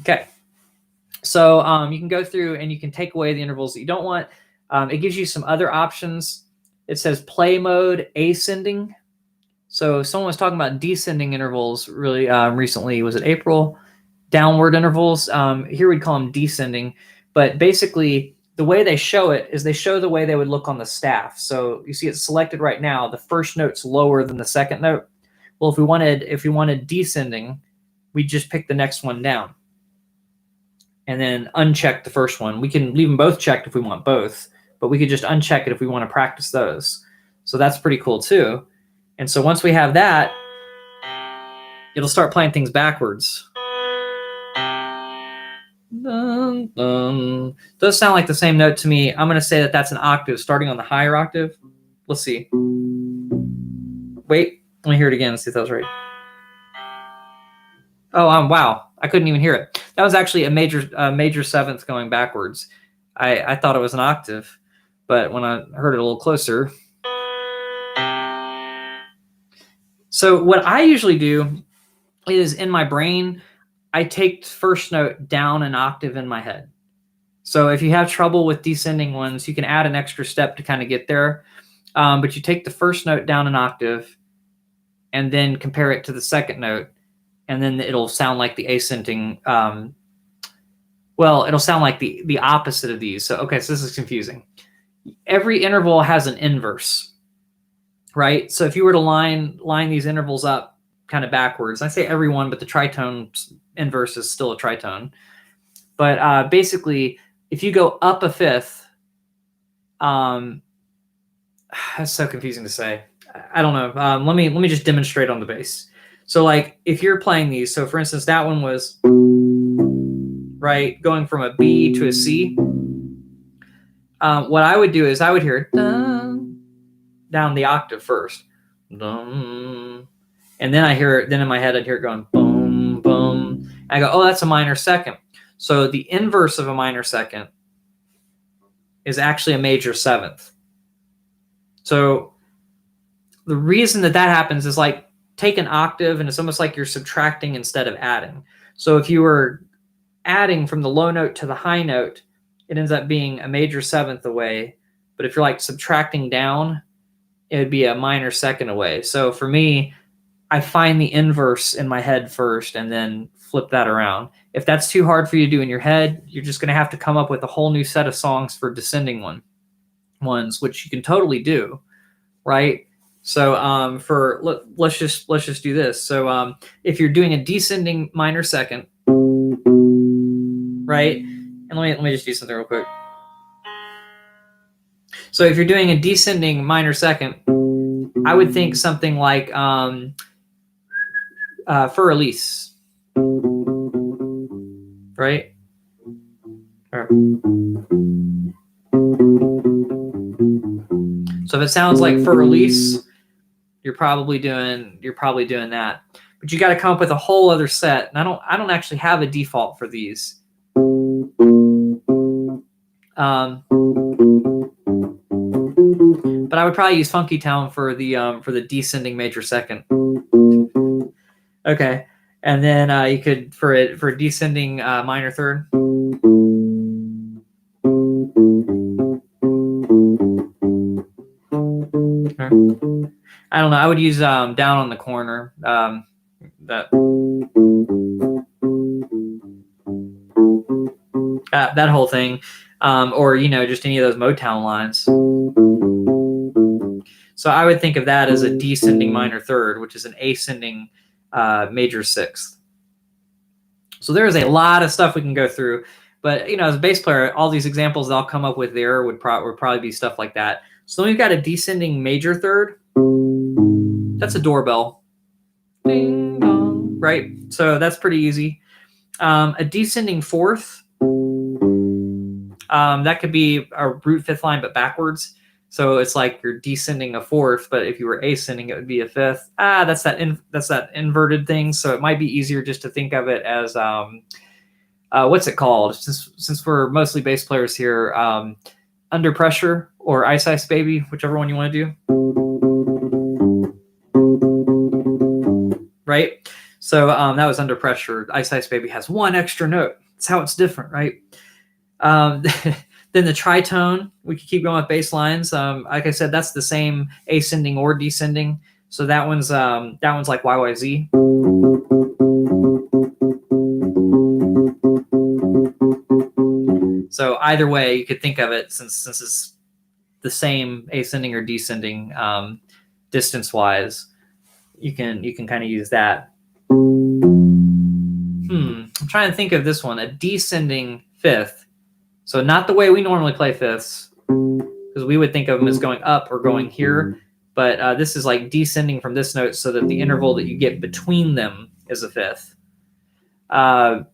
Okay. So you can go through and you can take away the intervals that you don't want. It gives you some other options. It says play mode ascending. So someone was talking about descending intervals really recently. Was it April? Downward intervals. Here we'd call them descending. But basically, the way they show it is they show the way they would look on the staff. So you see it's selected right now. The first note's lower than the second note. Well, if we wanted descending, we'd just pick the next one down and then uncheck the first one. We can leave them both checked if we want both, but we could just uncheck it if we want to practice those. So that's pretty cool too. And so once we have that, it'll start playing things backwards. Dun, dun. Does sound like the same note to me. I'm going to say that that's an octave starting on the higher octave. Let's see. Wait, let me hear it again and see if that was right. Oh, wow. I couldn't even hear it. That was actually a major seventh going backwards. I thought it was an octave, but when I heard it a little closer. So what I usually do is in my brain, I take first note down an octave in my head. So if you have trouble with descending ones, you can add an extra step to kind of get there. But you take the first note down an octave and then compare it to the second note, and then it'll sound like the ascending. Well, it'll sound like the opposite of these. So, okay, so this is confusing. Every interval has an inverse, right? So if you were to line these intervals up kind of backwards, I say every one, but the tritone inverse is still a tritone. But basically, if you go up a fifth, that's so confusing to say. I don't know. Let me just demonstrate on the bass. So like if you're playing these, so for instance, that one was right going from a B to a C. What I would do is I would hear it down the octave first, and then I hear it. Then in my head, I'd hear it going boom, boom. I go, oh, that's a minor second. So the inverse of a minor second is actually a major seventh. So the reason that happens is like take an octave and it's almost like you're subtracting instead of adding. So if you were adding from the low note to the high note, it ends up being a major seventh away. But if you're like subtracting down, it would be a minor second away. So for me, I find the inverse in my head first and then flip that around. If that's too hard for you to do in your head, you're just going to have to come up with a whole new set of songs for descending ones, which you can totally do, right? So let's just do this. So if you're doing a descending minor second, right? And let me just do something real quick. So if you're doing a descending minor second, I would think something like for release, right? So if it sounds like for release, you're probably doing that. But you got to come up with a whole other set. And I don't actually have a default for these. But I would probably use Funky Town for the descending major second. Okay, and then you could for a descending minor third. I don't know. I would use down on the corner. That whole thing, or just any of those Motown lines. So I would think of that as a descending minor third, which is an ascending major sixth. So there's a lot of stuff we can go through, but as a bass player, all these examples that I'll come up with there would probably be stuff like that. So then we've got a descending major third. That's a doorbell. Ding dong, right? So that's pretty easy. A descending fourth. That could be a root fifth line, but backwards. So it's like you're descending a fourth, but if you were ascending, it would be a fifth. That's that inverted thing. So it might be easier just to think of it as what's it called? Since we're mostly bass players here, Under Pressure or Ice Ice Baby, whichever one you want to do. Right? So that was Under Pressure. Ice Ice Baby has one extra note. That's how it's different, right? Then the tritone, we could keep going with bass lines. Like I said, that's the same ascending or descending. So that one's like YYZ. So either way, you could think of it since it's the same ascending or descending distance-wise. You can kind of use that. I'm trying to think of this one, a descending fifth. So not the way we normally play fifths. because we would think of them as going up or going here, but this is like descending from this note so that the interval that you get between them is a fifth. But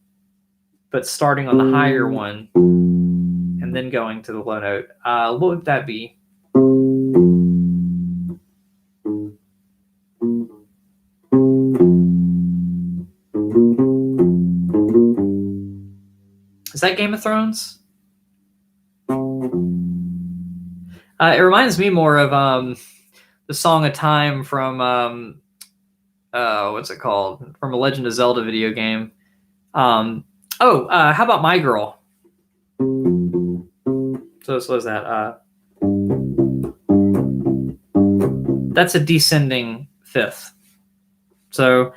starting on the higher one and then going to the low note. What would that be? Is that Game of Thrones? It reminds me more of the Song of Time from what's it called? From a Legend of Zelda video game. How about My Girl? So what is that? That's a descending fifth. So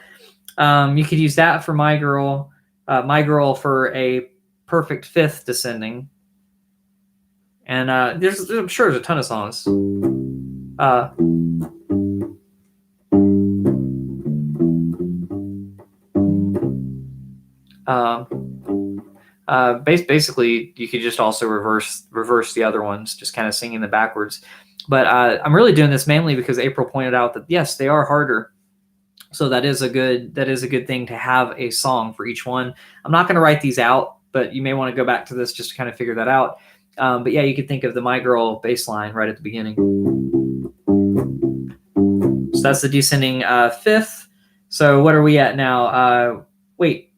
you could use that for My Girl for a perfect fifth descending. And I'm sure there's a ton of songs. Basically, you could just also reverse the other ones, just kind of singing them backwards. But I'm really doing this mainly because April pointed out that yes, they are harder. So that is a good thing to have a song for each one. I'm not going to write these out, but you may want to go back to this just to kind of figure that out. But yeah, you could think of the My Girl bass line right at the beginning. So that's the descending fifth. So what are we at now? Wait.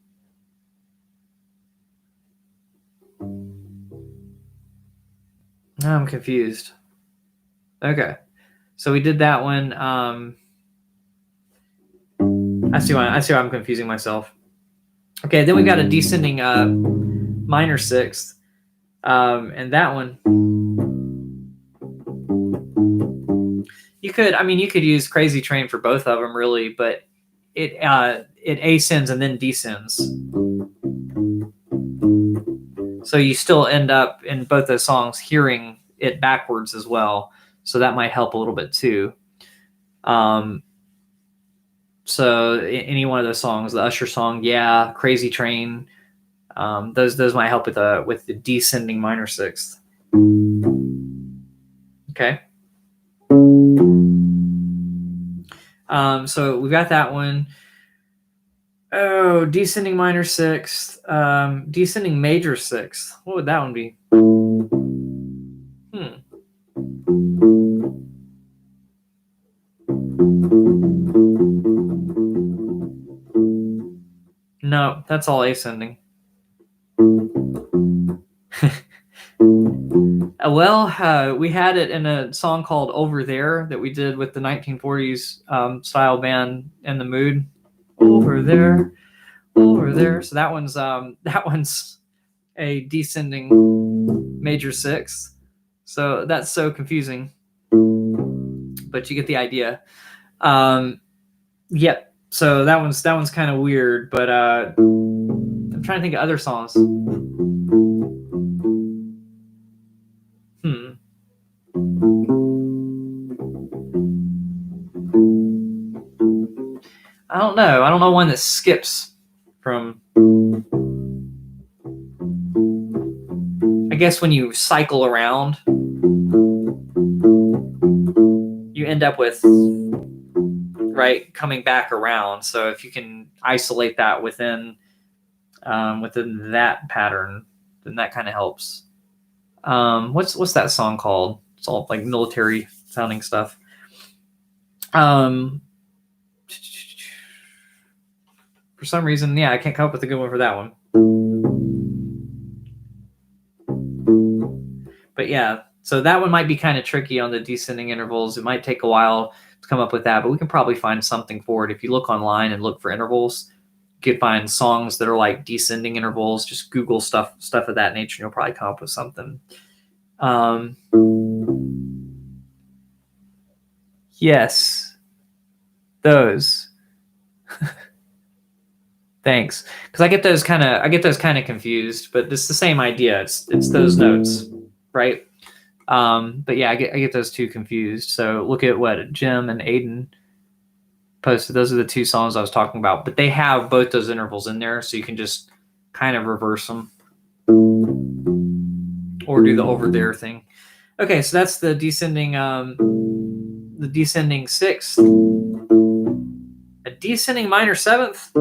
Now I'm confused. Okay. So we did that one. I see why I'm confusing myself. Okay, then we got a descending minor sixth. And that one, you could use Crazy Train for both of them really, but it ascends and then descends. So you still end up in both those songs hearing it backwards as well. So that might help a little bit too. So any one of those songs, the Usher song, yeah, Crazy Train, those might help with the descending minor sixth. Okay. So we've got that one. Oh, descending minor sixth, descending major sixth. What would that one be? No, that's all ascending. We had it in a song called Over There that we did with the 1940s style band In the Mood. Over there. So that one's a descending major sixth. So that's so confusing. But you get the idea. Yep. So that one's kind of weird, but I'm trying to think of other songs. I don't know. I don't know one that skips from. I guess when you cycle around, you end up with coming back around. So if you can isolate that within that pattern, then that kind of helps. What's that song called? It's all like military sounding stuff. For some reason, yeah, I can't come up with a good one for that one. But yeah, so that one might be kind of tricky on the descending intervals. It might take a while to come up with that, but we can probably find something for it. If you look online and look for intervals, you can find songs that are like descending intervals. Just Google stuff of that nature, and you'll probably come up with something. Yes, those. Thanks, because I get those kind of confused, but it's the same idea. It's those notes, right? But yeah, I get those two confused. So look at what Jim and Aiden posted. Those are the two songs I was talking about, but they have both those intervals in there, so you can just kind of reverse them or do the over there thing. Okay, so that's the descending sixth. A descending minor seventh.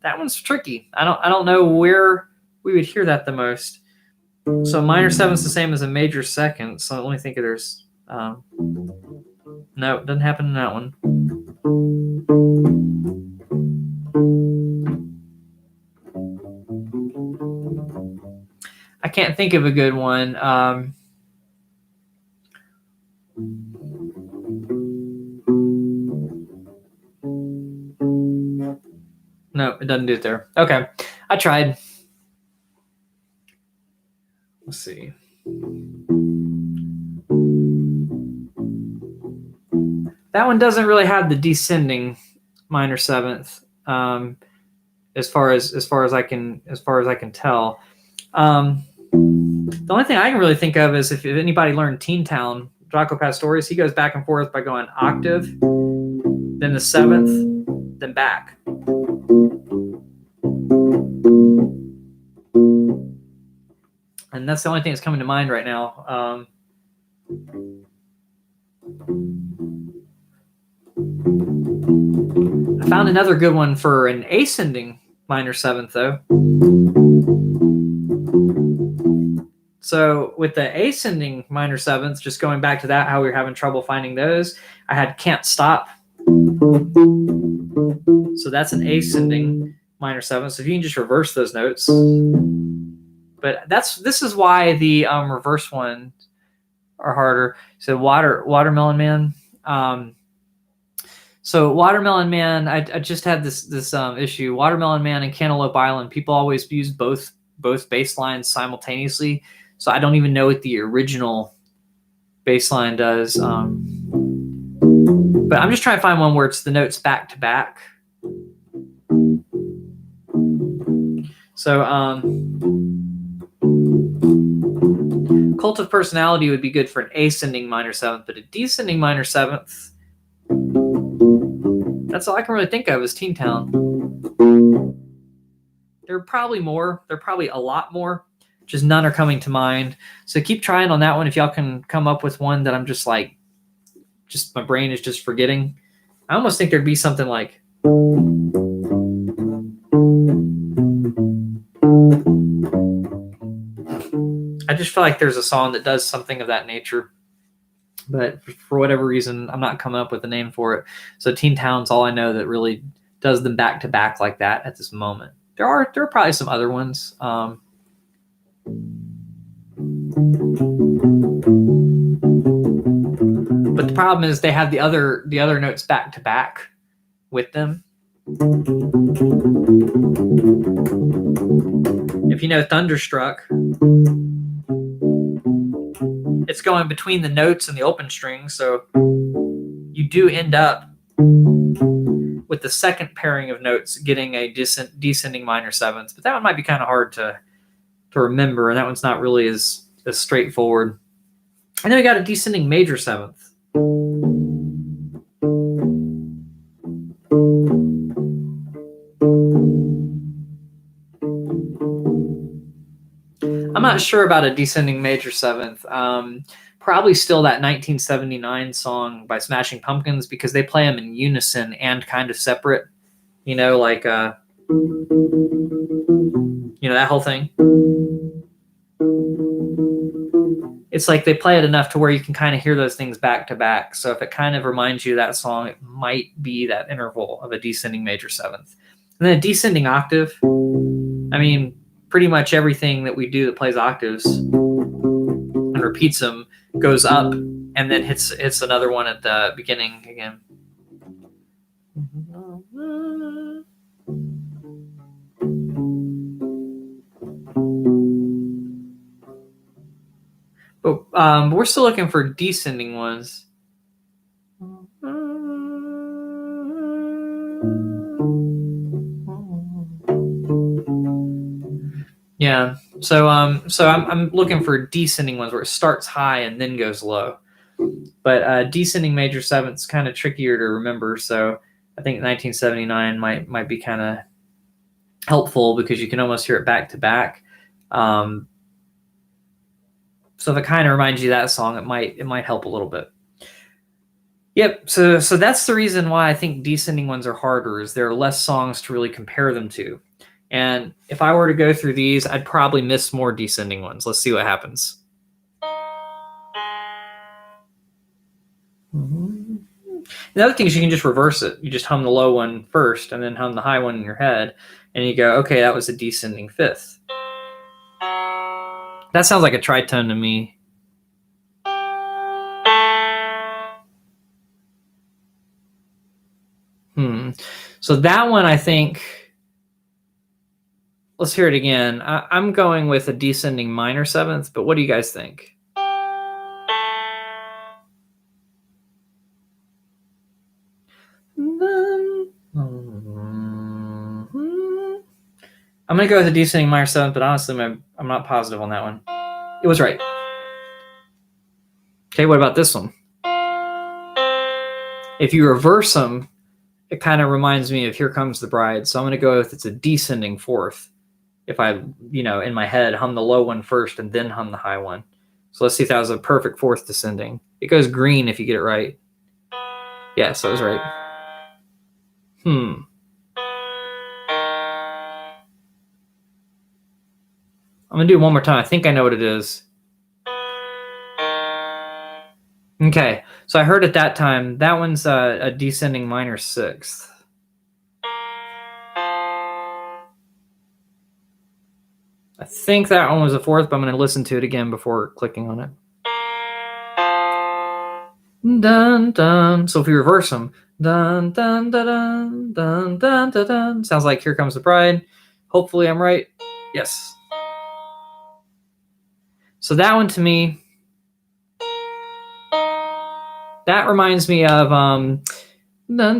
That one's tricky. I don't know where we would hear that the most. So minor seventh's the same as a major second. So let me think if there's no, it doesn't happen in that one. I can't think of a good one. No, it doesn't do it there. Okay, I tried. Let's see. That one doesn't really have the descending minor seventh, as far as I can tell. The only thing I can really think of is if anybody learned Teen Town, Jaco Pastorius, he goes back and forth by going octave, then the seventh, then back. And that's the only thing that's coming to mind right now. I found another good one for an ascending minor seventh, though. So with the ascending minor sevenths, just going back to that, how we were having trouble finding those, I had Can't Stop. So that's an ascending minor seventh. So if you can just reverse those notes. But this is why the reverse ones are harder. So Watermelon Man. So Watermelon Man, I just had this issue. Watermelon Man and Cantaloupe Island, people always use both bass lines simultaneously. So I don't even know what the original bass line does. But I'm just trying to find one where it's the notes back to back. So Cult of Personality would be good for an ascending minor seventh, but a descending minor seventh, that's all I can really think of is Teen Town. There are probably more. There are probably a lot more. Just none are coming to mind. So keep trying on that one. If y'all can come up with one that I'm just like, my brain is just forgetting. I almost think there'd be something like. I just feel like there's a song that does something of that nature. But for whatever reason, I'm not coming up with a name for it. So Teen Town's all I know that really does them back to back like that at this moment. There are probably some other ones. But the problem is they have the other notes back to back with them. If you know Thunderstruck, it's going between the notes and the open string, so you do end up with the second pairing of notes getting a descending minor sevenths. But that one might be kind of hard to remember, and that one's not really as straightforward. And then we got a descending major seventh. I'm not sure about a descending major seventh. Probably still that 1979 song by Smashing Pumpkins, because they play them in unison and kind of separate. You know, like that whole thing. It's like they play it enough to where you can kind of hear those things back to back. So if it kind of reminds you of that song, it might be that interval of a descending major seventh. And then a descending octave. I mean, pretty much everything that we do that plays octaves and repeats them goes up and then hits another one at the beginning again. But we're still looking for descending ones. Yeah. So I'm looking for descending ones where it starts high and then goes low. But descending major seventh's kind of trickier to remember. So I think 1979 might be kind of helpful because you can almost hear it back to back. So if it kind of reminds you of that song, it might help a little bit. Yep. So that's the reason why I think descending ones are harder, is there are less songs to really compare them to. And if I were to go through these, I'd probably miss more descending ones. Let's see what happens. The other thing is you can just reverse it. You just hum the low one first and then hum the high one in your head. And you go, okay, that was a descending fifth. That sounds like a tritone to me. So that one, I think, let's hear it again. I'm going with a descending minor seventh, but what do you guys think? I'm going to go with a descending minor seventh, but honestly, I'm not positive on that one. It was right. Okay, what about this one? If you reverse them, it kind of reminds me of Here Comes the Bride. So I'm going to go with it's a descending fourth. If I, in my head, hum the low one first and then hum the high one. So let's see if that was a perfect fourth descending. It goes green if you get it right. Yes, that was right. I'm going to do it one more time. I think I know what it is. Okay, so I heard at that time, that one's a descending minor sixth. I think that one was a fourth, but I'm going to listen to it again before clicking on it. Dun, dun. So if we reverse them, dun, dun, dun, dun, dun, dun, dun, dun. Sounds like Here Comes the Bride. Hopefully I'm right. Yes. So that one to me, that reminds me of dun,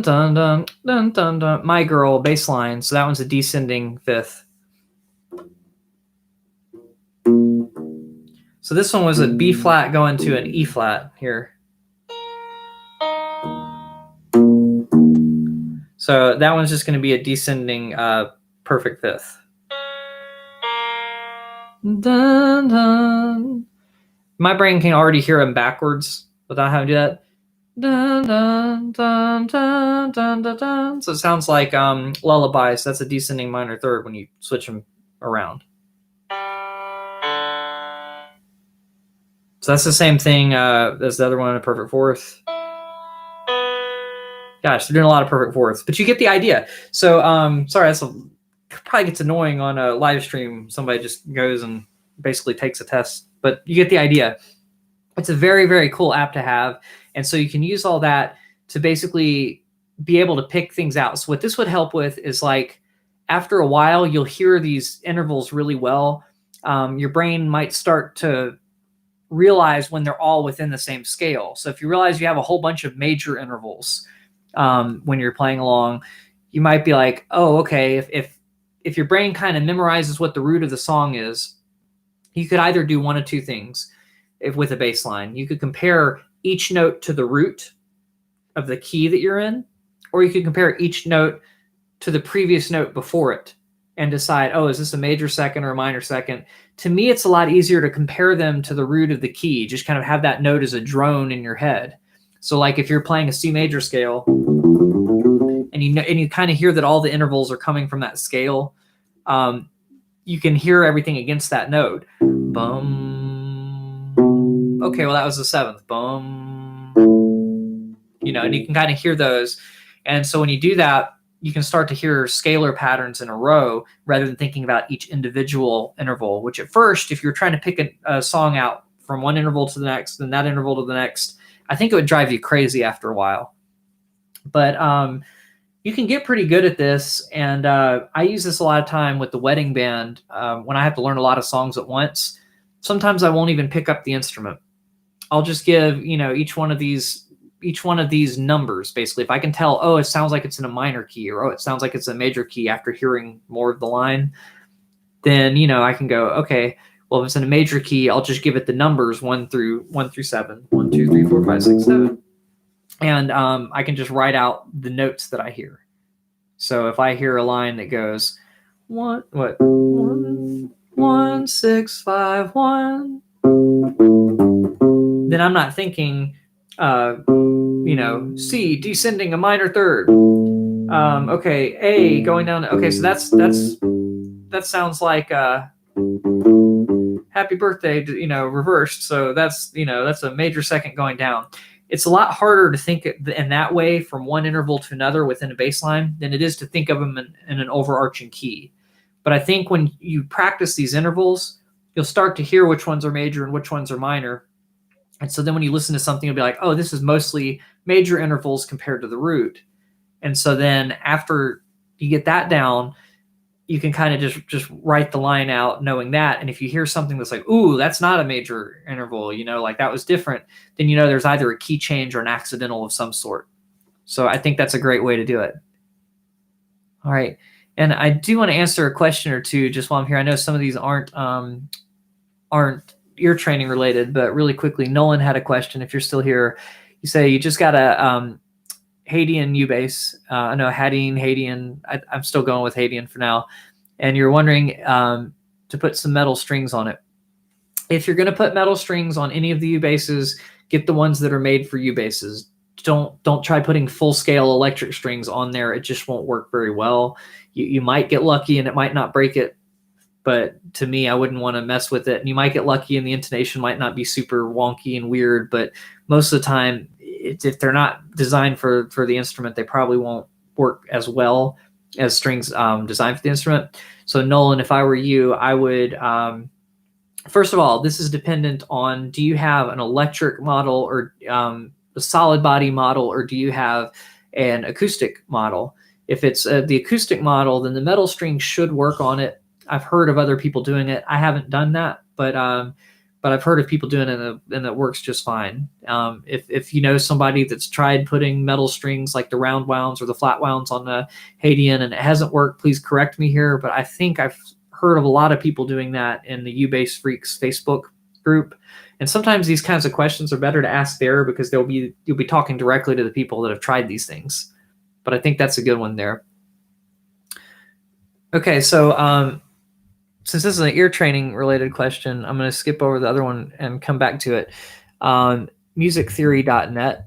dun, dun, dun, dun, dun, My Girl bass line. So that one's a descending fifth. So this one was a B flat going to an E flat here. So that one's just going to be a descending perfect fifth. Dun, dun. My brain can already hear them backwards without having to do that. Dun, dun, dun, dun, dun, dun, dun. So it sounds like lullabies. That's a descending minor third when you switch them around. So that's the same thing as the other one, a perfect fourth. Gosh, they're doing a lot of perfect fourths, but you get the idea. So sorry, that's probably gets annoying on a live stream. Somebody just goes and basically takes a test, but you get the idea. It's a very, very cool app to have. And so you can use all that to basically be able to pick things out. So what this would help with is, like, after a while, you'll hear these intervals really well. Your brain might start to realize when they're all within the same scale. So if you realize you have a whole bunch of major intervals when you're playing along, you might be like, oh, okay, if your brain kind of memorizes what the root of the song is, you could either do one of two things. If with a bass line, you could compare each note to the root of the key that you're in, or you could compare each note to the previous note before it and decide, oh, is this a major second or a minor second? To me, it's a lot easier to compare them to the root of the key. Just kind of have that note as a drone in your head. So like if you're playing a C major scale and you kind of hear that all the intervals are coming from that scale, you can hear everything against that note. Bum. Okay, well, that was the seventh. Bum. And you can kind of hear those. And so when you do that, you can start to hear scalar patterns in a row rather than thinking about each individual interval, which at first, if you're trying to pick a song out from one interval to the next, then that interval to the next, I think it would drive you crazy after a while. But you can get pretty good at this. And I use this a lot of time with the wedding band when I have to learn a lot of songs at once. Sometimes I won't even pick up the instrument. I'll just give, each one of these numbers, basically. If I can tell, oh, it sounds like it's in a minor key, or oh, it sounds like it's a major key after hearing more of the line, then, I can go, okay, well, if it's in a major key, I'll just give it the numbers 1 through 7, 1, 2, 3, 4, 5, 6, 7. And I can just write out the notes that I hear. So if I hear a line that goes 1, 1, 6, 5, 1, then I'm not thinking, C descending a minor third. Okay, A going down. Okay, so that sounds like happy birthday, reversed. So that's a major second going down. It's a lot harder to think in that way from one interval to another within a bass line than it is to think of them in an overarching key. But I think when you practice these intervals, you'll start to hear which ones are major and which ones are minor. And so then when you listen to something, you'll be like, oh, this is mostly major intervals compared to the root. And so then after you get that down, you can kind of just write the line out knowing that. And if you hear something that's like, ooh, that's not a major interval, like that was different, then there's either a key change or an accidental of some sort. So I think that's a great way to do it. All right. And I do want to answer a question or two just while I'm here. I know some of these aren't ear training related, but really quickly, Nolan had a question. If you're still here, you say you just got a Hadean U-bass. I know Hadean. I'm still going with Hadean for now. And you're wondering to put some metal strings on it. If you're going to put metal strings on any of the U-basses, get the ones that are made for U-basses. Don't try putting full-scale electric strings on there. It just won't work very well. You might get lucky and it might not break it. But to me, I wouldn't want to mess with it. And you might get lucky and the intonation might not be super wonky and weird. But most of the time, if they're not designed for the instrument, they probably won't work as well as strings designed for the instrument. So Nolan, if I were you, I would, first of all, this is dependent on, do you have an electric model or a solid body model, or do you have an acoustic model? If it's the acoustic model, then the metal strings should work on it. I've heard of other people doing it. I haven't done that, but I've heard of people doing it and it works just fine. If you know somebody that's tried putting metal strings like the round wounds or the flat wounds on the Hadean and it hasn't worked, please correct me here. But I think I've heard of a lot of people doing that in the U-Bass Freaks Facebook group. And sometimes these kinds of questions are better to ask there because you'll be talking directly to the people that have tried these things. But I think that's a good one there. Okay, so since this is an ear training related question, I'm going to skip over the other one and come back to it. Musictheory.net.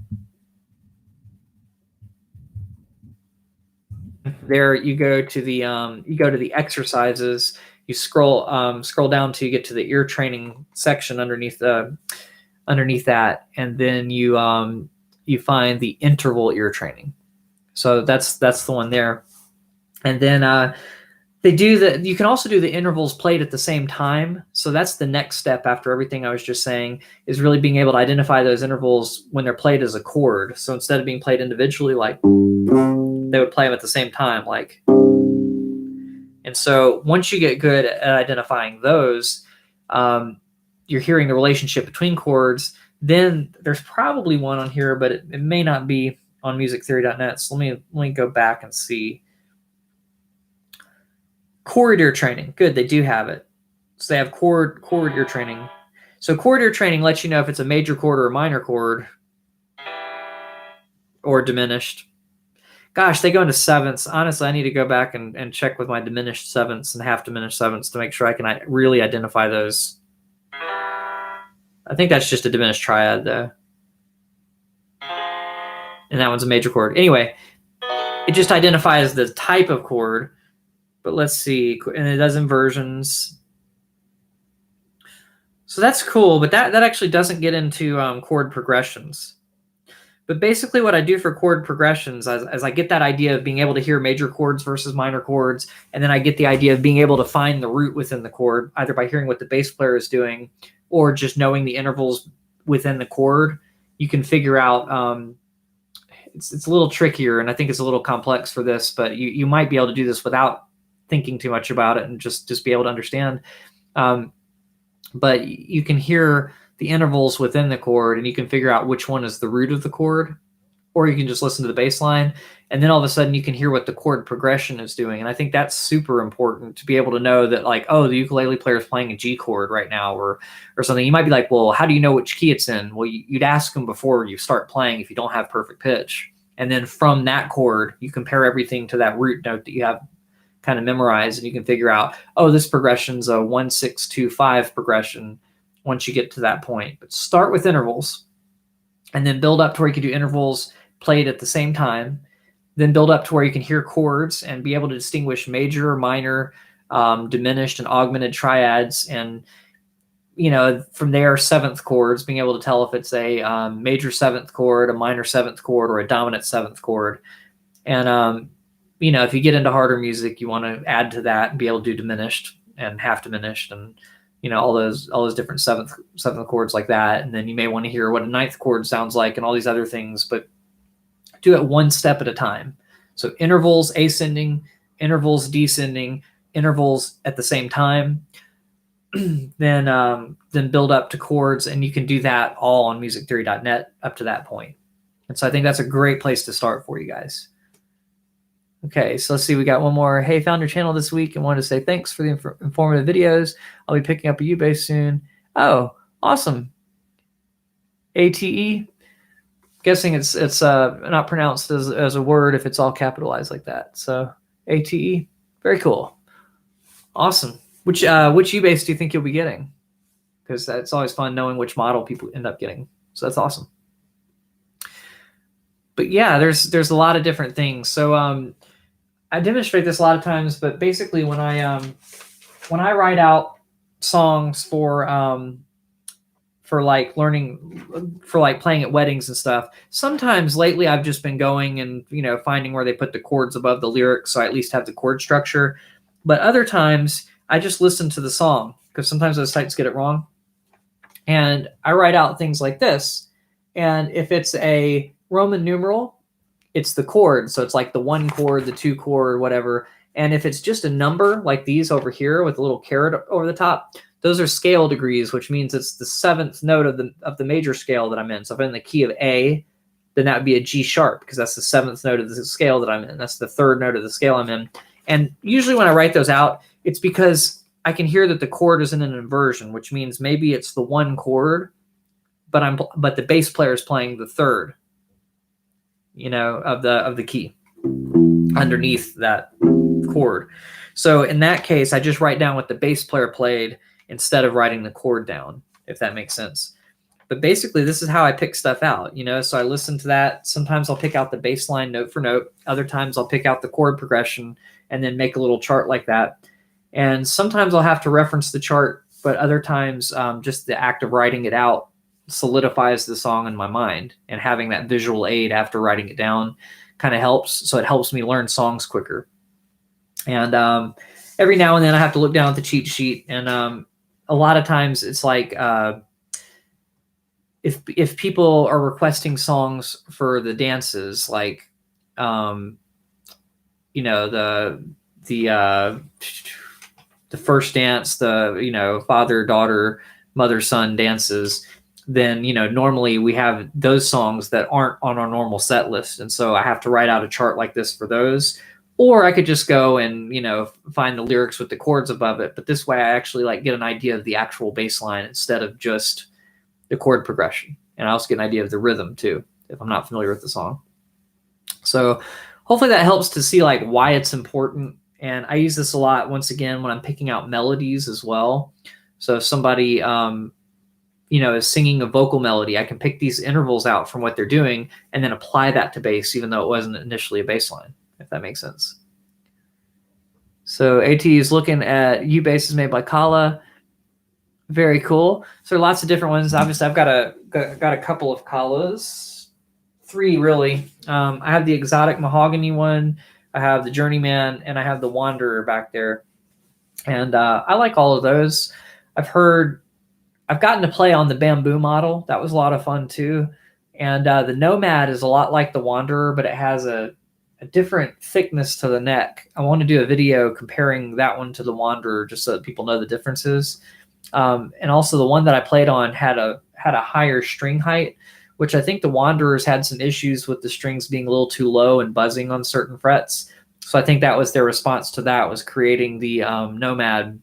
There you go to the exercises. You scroll down till you get to the ear training section underneath that, and then you find the interval ear training. So that's the one there, and then you can also do the intervals played at the same time. So that's the next step after everything I was just saying, is really being able to identify those intervals when they're played as a chord. So instead of being played individually, like they would play them at the same time, like. And so once you get good at identifying those, you're hearing the relationship between chords. Then there's probably one on here, but it may not be on musictheory.net. So let me go back and see. Chord ear training. Good, they do have it. So they have chord ear training. So chord ear training lets you know if it's a major chord or a minor chord or diminished. Gosh, they go into sevenths. Honestly, I need to go back and check with my diminished sevenths and half diminished sevenths to make sure I can really identify those. I think that's just a diminished triad, though. And that one's a major chord. Anyway, it just identifies the type of chord. But let's see, and it does inversions. So that's cool, but that actually doesn't get into chord progressions. But basically what I do for chord progressions as I get that idea of being able to hear major chords versus minor chords, and then I get the idea of being able to find the root within the chord, either by hearing what the bass player is doing or just knowing the intervals within the chord, you can figure out, it's a little trickier, and I think it's a little complex for this, but you might be able to do this without thinking too much about it and just be able to understand. But you can hear the intervals within the chord and you can figure out which one is the root of the chord, or you can just listen to the bass line and then all of a sudden you can hear what the chord progression is doing. And I think that's super important to be able to know that, like, oh, the ukulele player is playing a G chord right now or something. You might be like, well, how do you know which key it's in? Well, you'd ask them before you start playing if you don't have perfect pitch. And then from that chord, you compare everything to that root note that you have kind of memorized, and you can figure out, oh, this progression's a 1-6-2-5 progression. once you get to that point. But start with intervals and then build up to where you can do intervals played at the same time, then build up to where you can hear chords and be able to distinguish major, minor, diminished and augmented triads. And, from there, seventh chords, being able to tell if it's a major seventh chord, a minor seventh chord, or a dominant seventh chord. And, if you get into harder music, you want to add to that and be able to do diminished and half diminished and, all those different seventh chords like that. And then you may want to hear what a ninth chord sounds like and all these other things, but do it one step at a time. So intervals ascending, intervals descending, intervals at the same time, then build up to chords, and you can do that all on musictheory.net up to that point. And so I think that's a great place to start for you guys. Okay, so let's see. We got one more. Hey, found your channel this week and wanted to say thanks for the informative videos. I'll be picking up a U-bass soon. Oh, awesome. ATE. Guessing it's not pronounced as a word if it's all capitalized like that. So ATE. Very cool. Awesome. Which U-bass do you think you'll be getting? Because that's always fun knowing which model people end up getting. So that's awesome. But yeah, there's a lot of different things. So I demonstrate this a lot of times, but basically when I write out songs for like learning, for like playing at weddings and stuff, sometimes lately I've just been going and finding where they put the chords above the lyrics, so I at least have the chord structure. But other times I just listen to the song, because sometimes those sites get it wrong, and I write out things like this. And if it's a Roman numeral, it's the chord. So it's like the 1 chord, the 2 chord, whatever. And if it's just a number like these over here with a little caret over the top, those are scale degrees, which means it's the 7th note of the major scale that I'm in. So if I'm in the key of A, then that would be a G sharp, because that's the 7th note of the scale that I'm in. That's the 3rd note of the scale I'm in. And usually when I write those out, it's because I can hear that the chord is in an inversion, which means maybe it's the 1 chord, but the bass player is playing the 3rd, of the key underneath that chord. So in that case, I just write down what the bass player played instead of writing the chord down, if that makes sense. But basically, this is how I pick stuff out, so I listen to that. Sometimes I'll pick out the bass line note for note. Other times I'll pick out the chord progression and then make a little chart like that. And sometimes I'll have to reference the chart, but other times just the act of writing it out solidifies the song in my mind, and having that visual aid after writing it down kind of helps. So it helps me learn songs quicker. And every now and then I have to look down at the cheat sheet, and a lot of times it's like if people are requesting songs for the dances, like the first dance, the father, daughter, mother, son dances, then normally we have those songs that aren't on our normal set list, and so I have to write out a chart like this for those. Or I could just go and find the lyrics with the chords above it, but this way I actually get an idea of the actual bass line instead of just the chord progression, and I also get an idea of the rhythm too if I'm not familiar with the song. So hopefully that helps to see why it's important. And I use this a lot, once again, when I'm picking out melodies as well. So if somebody is singing a vocal melody, I can pick these intervals out from what they're doing and then apply that to bass, even though it wasn't initially a bass line, if that makes sense. So AT is looking at U-basses made by Kala. Very cool. So there are lots of different ones. Obviously, I've got a couple of Kalas, 3 really. I have the exotic mahogany one, I have the journeyman, and I have the wanderer back there. And I like all of those. I've gotten to play on the bamboo model. That was a lot of fun too. And the nomad is a lot like the wanderer, but it has a different thickness to the neck. I want to do a video comparing that one to the wanderer, just so that people know the differences. And also the one that I played on had a higher string height, which I think the wanderers had some issues with the strings being a little too low and buzzing on certain frets. So I think that was their response to that, was creating the nomad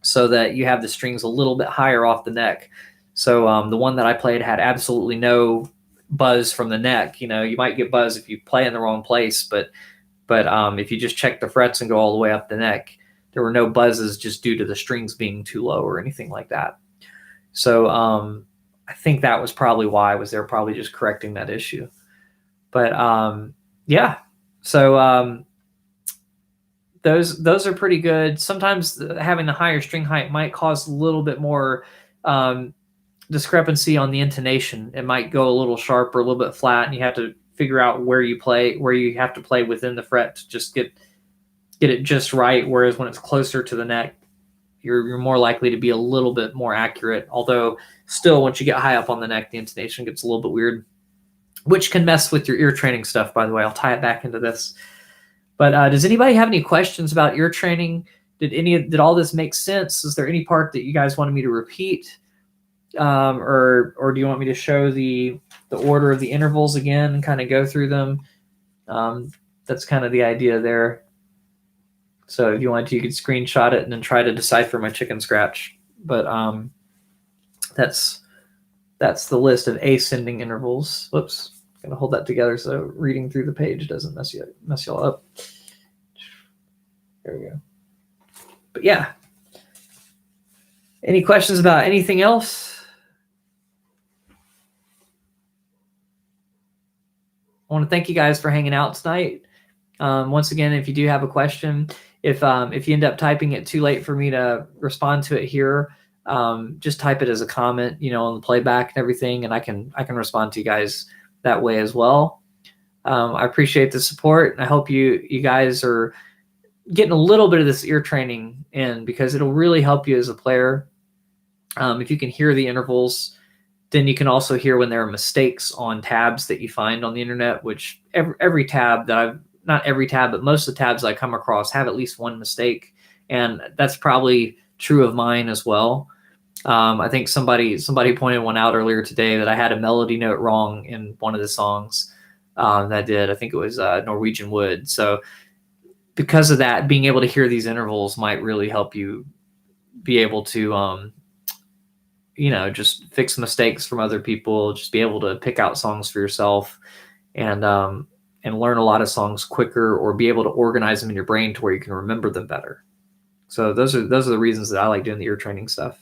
so that you have the strings a little bit higher off the neck. So the one that I played had absolutely no buzz from the neck. You might get buzz if you play in the wrong place, but if you just check the frets and go all the way up the neck, there were no buzzes just due to the strings being too low or anything like that. So I think that was probably why, was they're probably just correcting that issue. But yeah, so those are pretty good. Sometimes having the higher string height might cause a little bit more discrepancy on the intonation. It might go a little sharp or a little bit flat, and you have to figure out where you have to play within the fret to just get it just right. Whereas when it's closer to the neck, you're more likely to be a little bit more accurate. Although still, once you get high up on the neck, the intonation gets a little bit weird, which can mess with your ear training stuff, by the way. I'll tie it back into this. But does anybody have any questions about ear training? Did all this make sense? Is there any part that you guys wanted me to repeat? Or do you want me to show the order of the intervals again and kind of go through them? That's kind of the idea there. So if you want to, you could screenshot it and then try to decipher my chicken scratch. But that's the list of ascending intervals. Whoops. Gonna hold that together so reading through the page doesn't mess y'all up. There we go. But yeah. Any questions about anything else? I want to thank you guys for hanging out tonight. Once again, if you do have a question, if you end up typing it too late for me to respond to it here, just type it as a comment, on the playback and everything, and I can respond to you guys that way as well. I appreciate the support, and I hope you guys are getting a little bit of this ear training in, because it'll really help you as a player. If you can hear the intervals, then you can also hear when there are mistakes on tabs that you find on the internet, which every tab that not every tab, but most of the tabs I come across have at least one mistake. And that's probably true of mine as well. I think somebody pointed one out earlier today that I had a melody note wrong in one of the songs that I did. I think it was Norwegian Wood. So because of that, being able to hear these intervals might really help you be able to, just fix mistakes from other people, just be able to pick out songs for yourself and learn a lot of songs quicker, or be able to organize them in your brain to where you can remember them better. So those are the reasons that I like doing the ear training stuff.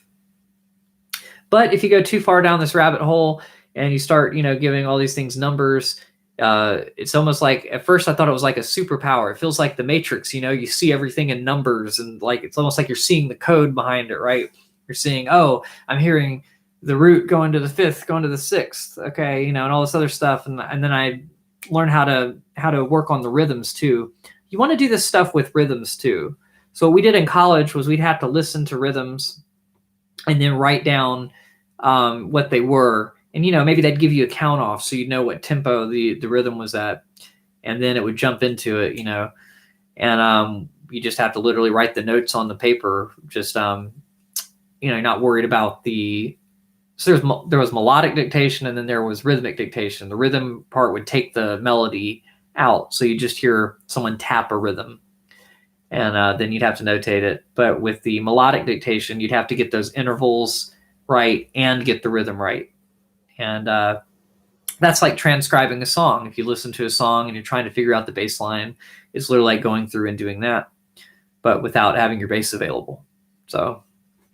But if you go too far down this rabbit hole and you start, giving all these things numbers, it's almost like, at first I thought it was like a superpower. It feels like the Matrix, you see everything in numbers, and like it's almost like you're seeing the code behind it, right? You're seeing, oh, I'm hearing the root going to the fifth, going to the sixth, okay, and all this other stuff, and then I learned how to work on the rhythms too. You want to do this stuff with rhythms too. So what we did in college was we'd have to listen to rhythms and then write down what they were. And, maybe they'd give you a count off so you'd know what tempo the rhythm was at. And then it would jump into it, and you just have to literally write the notes on the paper. Just, you're not worried about so there was melodic dictation, and then there was rhythmic dictation. The rhythm part would take the melody out. So you just hear someone tap a rhythm, and then you'd have to notate it. But with the melodic dictation, you'd have to get those intervals right and get the rhythm right. And that's like transcribing a song. If you listen to a song and you're trying to figure out the bass line, it's literally like going through and doing that, but without having your bass available. So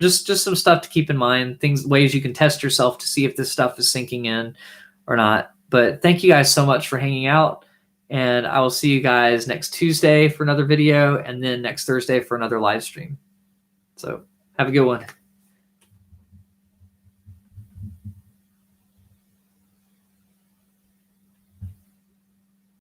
just some stuff to keep in mind, ways you can test yourself to see if this stuff is sinking in or not. But thank you guys so much for hanging out, and I will see you guys next Tuesday for another video, and then next Thursday for another live stream. So have a good one.